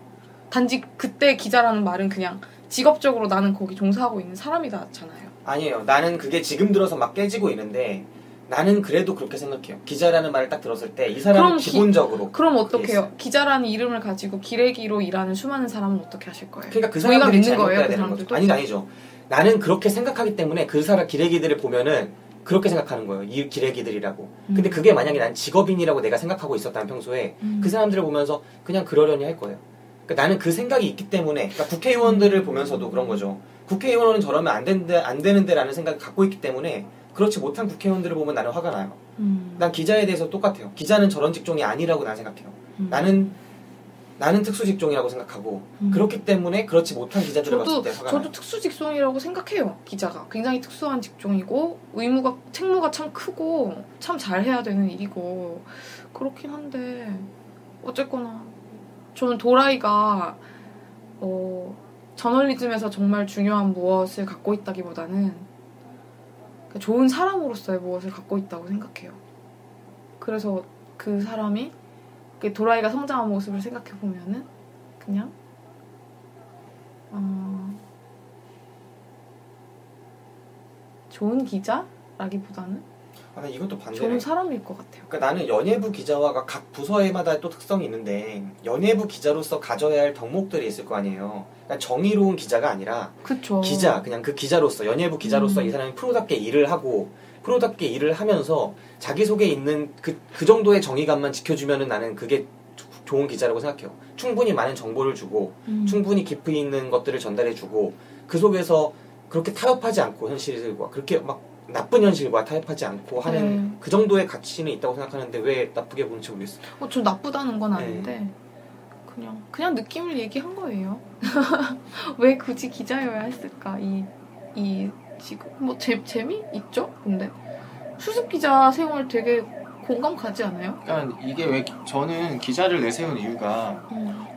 단지 그때 기자라는 말은 그냥 직업적으로 나는 거기 종사하고 있는 사람이다잖아요. 아니에요. 나는 그게 지금 들어서 막 깨지고 있는데 나는 그래도 그렇게 생각해요. 기자라는 말을 딱 들었을 때 이 사람은 기본적으로 그럼 어떡해요? 기자라는 이름을 가지고 기레기로 일하는 수많은 사람은 어떻게 하실 거예요? 그러니까 그 저희가 사람들이 믿는 거예요? 잘못돼야 그 되는 사람들도? 거죠. 아니죠. 나는 그렇게 생각하기 때문에 그 사람 기레기들을 보면은 그렇게 생각하는 거예요. 이 기레기들이라고. 근데 그게 만약에 난 직업인이라고 내가 생각하고 있었다면 평소에 그 사람들을 보면서 그냥 그러려니 할 거예요. 그러니까 나는 그 생각이 있기 때문에 그러니까 국회의원들을 보면서도 그런 거죠. 국회의원은 저러면 안 되는데라는 생각을 갖고 있기 때문에 그렇지 못한 국회의원들을 보면 나는 화가 나요. 난 기자에 대해서 똑같아요. 기자는 저런 직종이 아니라고 난 생각해요. 나는 특수 직종이라고 생각하고 그렇기 때문에 그렇지 못한 기자들을 봤을 때 화가 나요. 저도 특수 직종이라고 생각해요. 기자가 굉장히 특수한 직종이고 책무가 참 크고 참 잘해야 되는 일이고 그렇긴 한데 어쨌거나 저는 도라이가 저널리즘에서 정말 중요한 무엇을 갖고 있다기보다는 좋은 사람으로서의 무엇을 갖고 있다고 생각해요. 그래서 그 사람이 도라이가 성장한 모습을 생각해보면은 그냥 좋은 기자라기보다는 이것도 반대네. 좋은 사람일 것 같아요. 그러니까 나는 연예부 기자와 각 부서에마다 또 특성이 있는데 연예부 기자로서 가져야 할 덕목들이 있을 거 아니에요. 그러니까 정의로운 기자가 아니라 그쵸. 기자, 그냥 그 기자로서 연예부 기자로서 이 사람이 프로답게 일을 하고 프로답게 일을 하면서 자기 속에 있는 그 정도의 정의감만 지켜주면은 나는 그게 좋은 기자라고 생각해요. 충분히 많은 정보를 주고 충분히 깊이 있는 것들을 전달해주고 그 속에서 그렇게 타협하지 않고 현실과 그렇게 막 나쁜 현실과 타협하지 않고 하는 그 정도의 가치는 있다고 생각하는데 왜 나쁘게 보는지 모르겠어요. 저 나쁘다는 건 아닌데 그냥 느낌을 얘기한 거예요. 왜 굳이 기자여야 했을까? 이 지금 뭐 재미 있죠? 근데 수습 기자 생활 되게 공감 가지 않아요? 그러니까 이게 왜 저는 기자를 내세운 이유가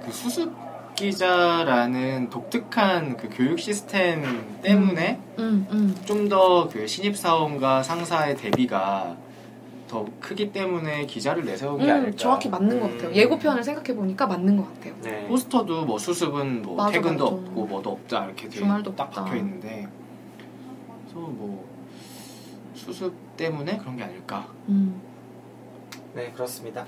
그 수습 기자라는 독특한 그 교육 시스템 때문에 좀 더 그 신입사원과 상사의 대비가 더 크기 때문에 기자를 내세운 게 아닐까. 정확히 맞는 것 같아요. 예고편을 생각해보니까 맞는 것 같아요. 네. 포스터도 뭐 수습은 뭐 맞아, 퇴근도 맞아. 없고 뭐도 없다 이렇게 주말도 딱 없다. 박혀있는데 그래서 뭐 수습 때문에 그런 게 아닐까. 네, 그렇습니다.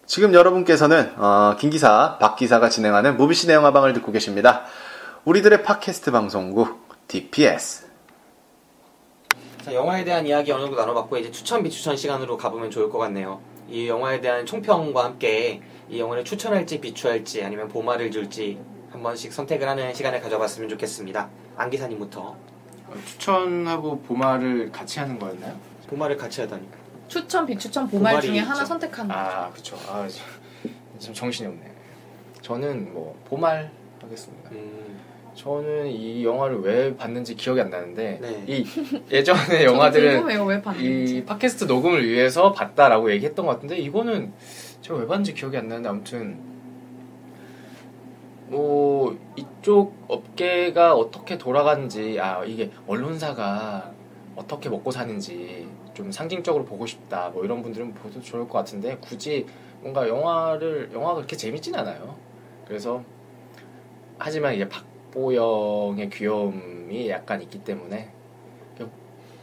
지금 여러분께서는 김기사, 박기사가 진행하는 무비시네 영화방을 듣고 계십니다. 우리들의 팟캐스트 방송국 DPS. 자, 영화에 대한 이야기 어느 정도 나눠봤고 이제 추천 비추천 시간으로 가보면 좋을 것 같네요. 이 영화에 대한 총평과 함께 이 영화를 추천할지 비추할지 아니면 보말을 줄지 한 번씩 선택을 하는 시간을 가져봤으면 좋겠습니다. 안 기사님부터. 추천하고 보말을 같이 하는 거였나요? 보말을 같이 하다니. 추천, 비추천, 보말 보말이 중에 있죠. 하나 선택하는 거죠. 그쵸. 지금 정신이 없네. 저는 뭐 보말 하겠습니다. 저는 이 영화를 왜 봤는지 기억이 안 나는데 네. 이 예전에 영화들은 궁금해요, 왜 봤는지. 이 팟캐스트 녹음을 위해서 봤다라고 얘기했던 것 같은데 이거는 제가 왜 봤는지 기억이 안 나는데 아무튼 뭐 이쪽 업계가 어떻게 돌아가는지 이게 언론사가 어떻게 먹고 사는지 좀 상징적으로 보고 싶다 뭐 이런 분들은 보도 좋을 것 같은데 굳이 뭔가 영화가 그렇게 재밌진 않아요. 그래서 하지만 이제 박보영의 귀여움이 약간 있기 때문에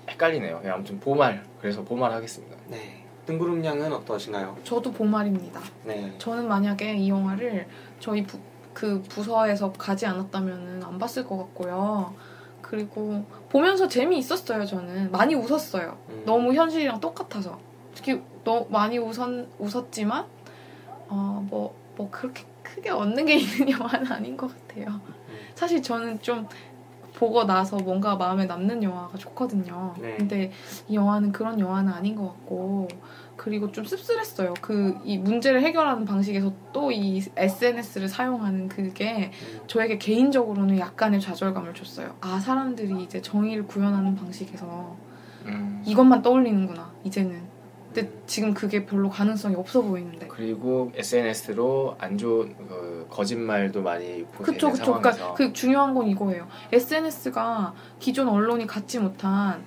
헷갈리네요. 아무튼 보말, 그래서 보말 하겠습니다. 네. 뜬구름양은 어떠신가요? 저도 보말입니다. 네. 저는 만약에 이 영화를 저희 그 부서에서 가지 않았다면 안 봤을 것 같고요. 그리고 보면서 재미있었어요. 저는 많이 웃었어요. 너무 현실이랑 똑같아서 특히 너무 많이 웃었지만 뭐 그렇게 크게 얻는 게 있는 영화는 아닌 것 같아요. 사실 저는 좀 보고 나서 뭔가 마음에 남는 영화가 좋거든요. 네. 근데 이 영화는 그런 영화는 아닌 것 같고 그리고 좀 씁쓸했어요. 이 문제를 해결하는 방식에서 또 이 SNS를 사용하는 그게 저에게 개인적으로는 약간의 좌절감을 줬어요. 사람들이 이제 정의를 구현하는 방식에서 이것만 떠올리는구나, 이제는. 근데 지금 그게 별로 가능성이 없어 보이는데. 그리고 SNS로 안 좋은 거짓말도 많이 보이는 그쵸. 상황에서 그러니까 그 중요한 건 이거예요. SNS가 기존 언론이 갖지 못한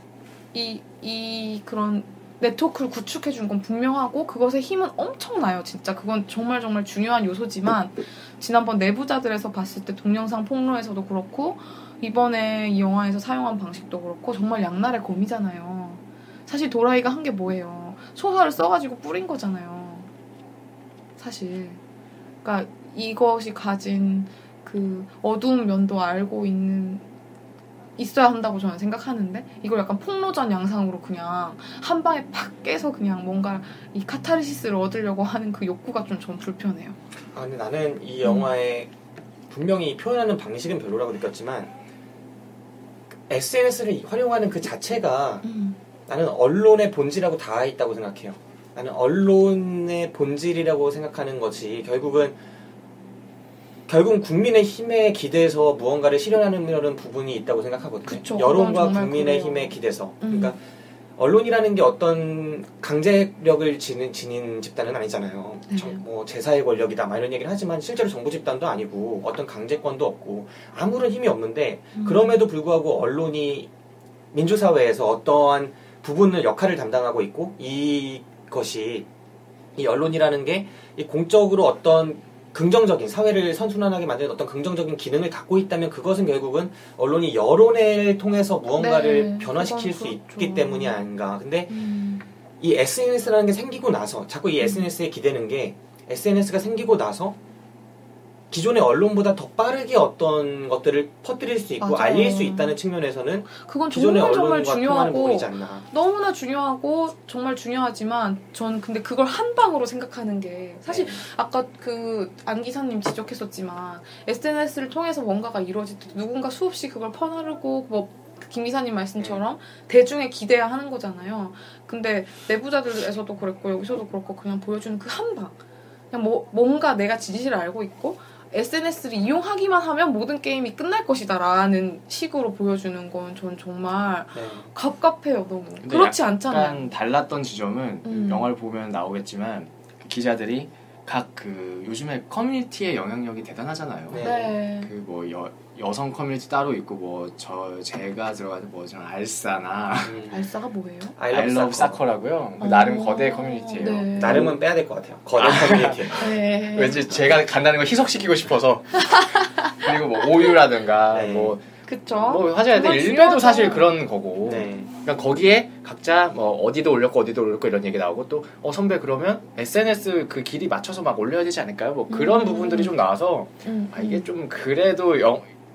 이 그런 네트워크를 구축해준 건 분명하고 그것의 힘은 엄청나요. 진짜 그건 정말 중요한 요소지만 지난번 내부자들에서 봤을 때 동영상 폭로에서도 그렇고 이번에 이 영화에서 사용한 방식도 그렇고 정말 양날의 검이잖아요. 사실 도라이가 한 게 뭐예요? 소설을 써가지고 뿌린 거잖아요. 사실. 그러니까 이것이 가진 그 어두운 면도 알고 있어야 한다고 저는 생각하는데 이걸 약간 폭로전 양상으로 그냥 한 방에 팍 깨서 그냥 뭔가 이 카타르시스를 얻으려고 하는 그 욕구가 좀 전 불편해요. 아 근데 나는 이 영화에 분명히 표현하는 방식은 별로라고 느꼈지만 SNS를 활용하는 그 자체가 나는 언론의 본질하고 닿아 있다고 생각해요. 나는 언론의 본질이라고 생각하는 것이 결국은 국민의 힘에 기대서 무언가를 실현하는 부분이 있다고 생각하거든요. 그쵸, 여론과 그건 국민의 그래요. 힘에 기대서. 그러니까 언론이라는 게 어떤 강제력을 지닌 집단은 아니잖아요. 네. 뭐 제사의 권력이다 막 이런 얘기를 하지만 실제로 정부 집단도 아니고 어떤 강제권도 없고 아무런 힘이 없는데 그럼에도 불구하고 언론이 민주사회에서 어떠한 부분을 역할을 담당하고 있고 이것이 이 언론이라는 게 이 공적으로 어떤 긍정적인 사회를 선순환하게 만드는 어떤 긍정적인 기능을 갖고 있다면 그것은 결국은 언론이 여론을 통해서 무언가를 네, 변화시킬 수 그건 있기 그렇죠. 때문이 아닌가. 근데 이 SNS라는 게 생기고 나서 자꾸 이 SNS에 기대는 게 SNS가 생기고 나서 기존의 언론보다 더 빠르게 어떤 것들을 퍼뜨릴 수 있고 맞아요. 알릴 수 있다는 측면에서는 그건 기존의 정말 언론과 통하는 중요하고 부분이지 않나. 너무나 중요하고 정말 중요하지만 전 근데 그걸 한 방으로 생각하는 게 사실 아까 그 안 기사님 지적했었지만 SNS를 통해서 뭔가가 이루어질 때 누군가 수없이 그걸 퍼나르고 뭐 김 기사님 말씀처럼 대중에 기대야 하는 거잖아요. 근데 내부자들에서도 그랬고 여기서도 그렇고 그냥 보여주는 그 한 방. 그냥 뭔가 내가 진실을 알고 있고 SNS를 이용하기만 하면 모든 게임이 끝날 것이다라는 식으로 보여주는 건 전 정말 갑갑해요, 너무. 그렇지 않잖아요. 약간 달랐던 지점은 영화를 보면 나오겠지만 기자들이 각 그 요즘에 커뮤니티의 영향력이 대단하잖아요. 네. 그 뭐 여성 커뮤니티 따로 있고 뭐 제가 들어가는 뭐 좀 알싸나 알싸가 뭐예요? 아이러브 사커라고요. 나름 거대 커뮤니티예요. 네. 나름은 빼야 될 것 같아요. 거대 커뮤니티. 네. 왠지 제가 간다는 걸 희석시키고 싶어서. 그리고 뭐 오유라든가 네. 그쵸. 뭐 하셔야 돼. 정말 일베도 중요하죠. 사실 그런 거고. 네. 그러니까 거기에 각자 뭐 어디도 올렸고 이런 얘기 나오고 또 선배 그러면 SNS 그 길이 맞춰서 막 올려야 되지 않을까요? 뭐 그런 부분들이 좀 나와서 이게 좀 그래도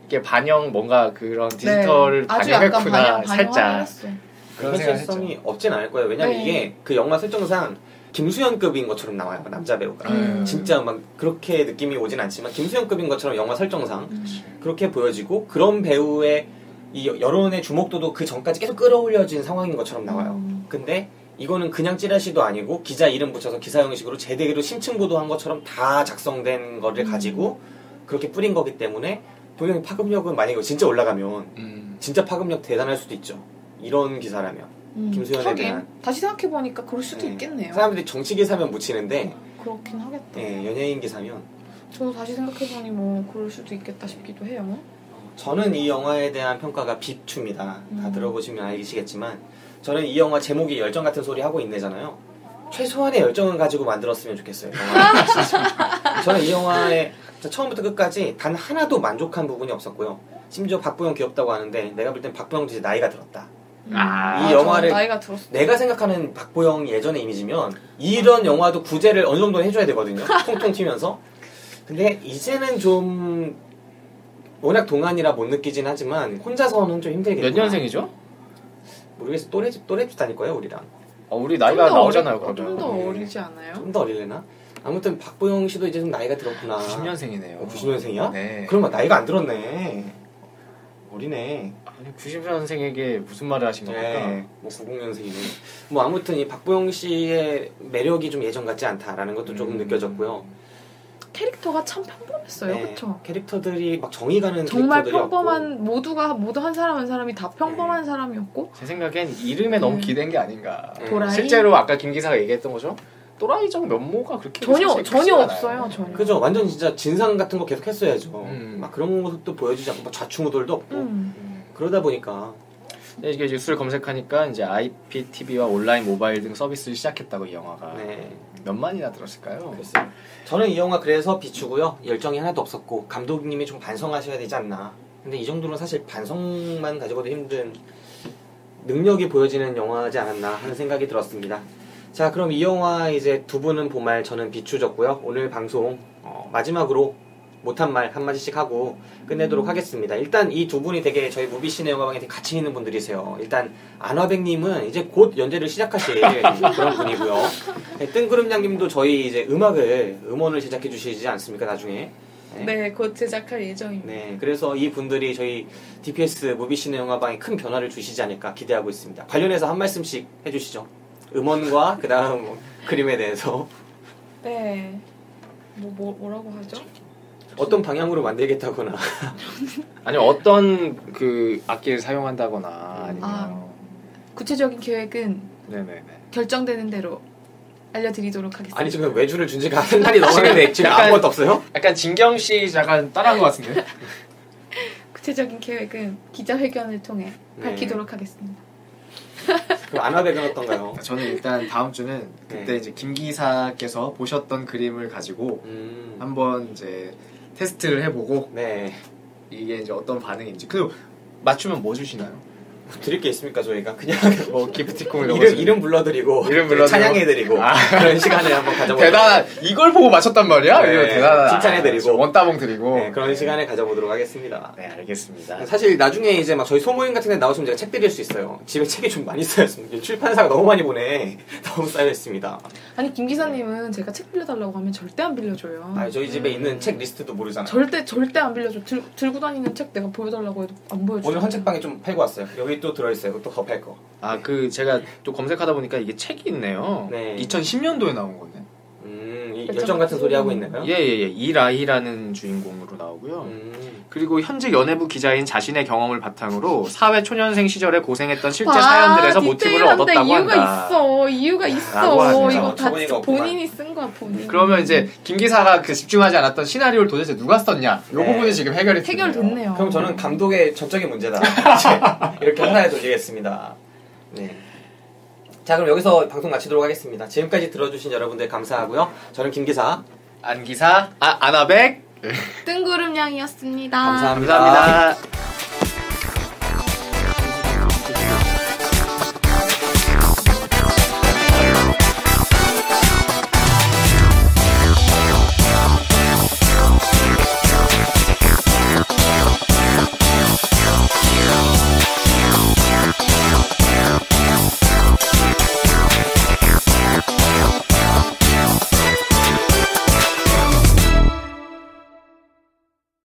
이게 반영 뭔가 그런 디지털을 아주 약간 반영했구나 살짝 했어. 그런 생각을 했죠. 현실성이 없진 않을 거예요. 왜냐면 네. 이게 그 영화 설정상 김수현급인 것처럼 나와요. 남자 배우가. 진짜 막 그렇게 느낌이 오진 않지만 김수현급인 것처럼 영화 설정상 그렇게 보여지고 그런 배우의 이 여론의 주목도도 그 전까지 계속 끌어올려진 상황인 것처럼 나와요. 근데 이거는 그냥 찌라시도 아니고 기자 이름 붙여서 기사 형식으로 제대로 심층 보도한 것처럼 다 작성된 거를 가지고 그렇게 뿌린 거기 때문에 분명히 파급력은 만약에 진짜 올라가면 진짜 파급력 대단할 수도 있죠. 이런 기사라면. 김수현에 대한. 다시 생각해보니까 그럴 수도 있겠네요. 사람들이 정치 기사면 묻히는데 그렇긴 하겠다. 연예인 기사면 저도 다시 생각해보니 뭐 그럴 수도 있겠다 싶기도 해요. 저는 이 영화에 대한 평가가 비추입니다. 다 들어보시면 알시겠지만 저는 이 영화 제목이 열정 같은 소리 하고 있네잖아요. 최소한의 열정을 가지고 만들었으면 좋겠어요. 저는 이 영화에 처음부터 끝까지 단 하나도 만족한 부분이 없었고요. 심지어 박보영 귀엽다고 하는데 내가 볼 땐 박보영도 이제 나이가 들었다. 이 영화를 나이가 들었어. 내가 생각하는 박보영 예전의 이미지면 이런 영화도 구제를 어느 정도 해줘야 되거든요. 통통 튀면서. 근데 이제는 좀 워낙 동안이라 못 느끼진 하지만 혼자서는 좀 힘들겠구나. 몇 년생이죠? 모르겠어. 또래 비슷하닐 거예요, 우리랑. 우리 나이가 나오잖아요, 그러면. 좀 더 어리지 않아요? 좀 더 어릴래나? 아무튼 박보영 씨도 이제 좀 나이가 들었구나. 90년생이네요. 90년생이야? 네. 그러면 나이가 안 들었네. 어리네. 아니 90년생에게 무슨 말을 하신 겁니까? 네, 뭐 90년생이네. 뭐 아무튼 이 박보영 씨의 매력이 좀 예전 같지 않다라는 것도 조금 느껴졌고요. 캐릭터가 참 평범했어요, 네, 그쵸? 캐릭터들이 막 정이 가는 정말 캐릭터들이 평범한 모두 한 사람 한 사람이 다 평범한 사람이었고 제 생각엔 이름에 너무 기댄 게 아닌가. 도라이? 실제로 아까 김 기사가 얘기했던 거죠. 또라이적 면모가 그렇게 전혀 사실 크진 없어요, 않아요. 전혀. 그죠? 완전 진짜 진상 같은 거 계속 했어야죠. 음. 막 그런 모습도 보여주지 않고 막 좌충우돌도 없고 그러다 보니까 네, 이게 뉴스를 검색하니까 이제 IPTV와 온라인 모바일 등 서비스를 시작했다고 이 영화가 네. 몇만이나 들었을까요? 글쎄요. 저는 이 영화 그래서 비추고요. 열정이 하나도 없었고 감독님이 좀 반성하셔야 되지 않나. 근데 이 정도는 사실 반성만 가지고도 힘든 능력이 보여지는 영화지 않았나 하는 생각이 들었습니다. 자, 그럼 이 영화 이제 두 분은 보말, 저는 비추졌고요. 오늘 방송 마지막으로 못한 말 한마디씩 하고 끝내도록 하겠습니다. 일단 이 두 분이 되게 저희 무비시네 영화방에 되게 가치 있는 분들이세요. 일단 안화백님은 이제 곧 연재를 시작하실 그런 분이고요. 뜬구름냥님도 저희 이제 음원을 제작해 주시지 않습니까, 나중에? 네, 곧 제작할 예정입니다. 네, 그래서 이 분들이 저희 DPS 무비시네 영화방에 큰 변화를 주시지 않을까 기대하고 있습니다. 관련해서 한 말씀씩 해주시죠. 음원과 그 다음 그림에 대해서. 네, 뭐라고 하죠? 어떤 방향으로 만들겠다거나. 아니 어떤 그 악기를 사용한다거나 아니면 구체적인 계획은 네네네. 결정되는 대로 알려드리도록 하겠습니다. 아니 지금 외주를 준 지가 한 달이 넘었는데 지금 약간- 아무것도 없어요? 약간 진경 씨 약간 따라한 것 같은데. 구체적인 계획은 기자회견을 통해 밝히도록 하겠습니다. 그럼 안화백은 어떤가요? 저는 일단 다음 주는 그때 네. 이제 김 기사께서 보셨던 그림을 가지고 한번 이제 테스트를 해보고 네. 이게 이제 어떤 반응인지. 그리고 맞추면 뭐 주시나요? 드릴 게 있습니까 저희가? 그냥 뭐 기프티콘 이런 이름 불러드리고 이름 불러드리고. 찬양해드리고 그런 시간을 한번 가져보도록 대단한 이걸 보고 맞췄단 말이야? 네, 이거 대단하다. 칭찬해드리고. 원따봉 드리고. 네, 그런 시간을 가져보도록 하겠습니다. 네, 알겠습니다. 사실 나중에 이제 막 저희 소모임 같은 데 나오시면 제가 책 드릴 수 있어요. 집에 책이 좀 많이 쌓였습니다. 출판사가 너무 많이 보내. 너무 쌓여있습니다. 아니 김 기사님은 제가 책 빌려달라고 하면 절대 안 빌려줘요. 아, 저희 집에 있는 책 리스트도 모르잖아요. 절대 안 빌려줘. 들고 다니는 책 내가 보여달라고 해도 안 보여줘. 오늘 헌책방에 좀 팔고 왔어요. 여기 또 들어있어요. 또 더 팔 거. 아, 그 제가 또 검색하다 보니까 이게 책이 있네요. 네. 2010년도에 나온 거네. 이 열정 같은 소리 하고 있나요? 예예예. 이라이라는 주인공으로 나오고요. 그리고 현직 연예부 기자인 자신의 경험을 바탕으로 사회 초년생 시절에 고생했던 실제 사연들에서 모티브를 얻었다고 한다. 이유가 라고 있어. 하네요. 이거 다 어처구니가 없구만. 본인이 쓴 거야, 본인. 그러면 이제 김 기사가 그 집중하지 않았던 시나리오를 도대체 누가 썼냐? 요 네. 부분이 지금 해결됐네요. 그럼 저는 감독의 전적인 문제다. 이렇게 하나에 돌리겠습니다. 네. 자, 그럼 여기서 방송 마치도록 하겠습니다. 지금까지 들어주신 여러분들 감사하고요. 저는 김기사. 안 기사, 안아백. 뜬구름 양이었습니다. 감사합니다. 감사합니다.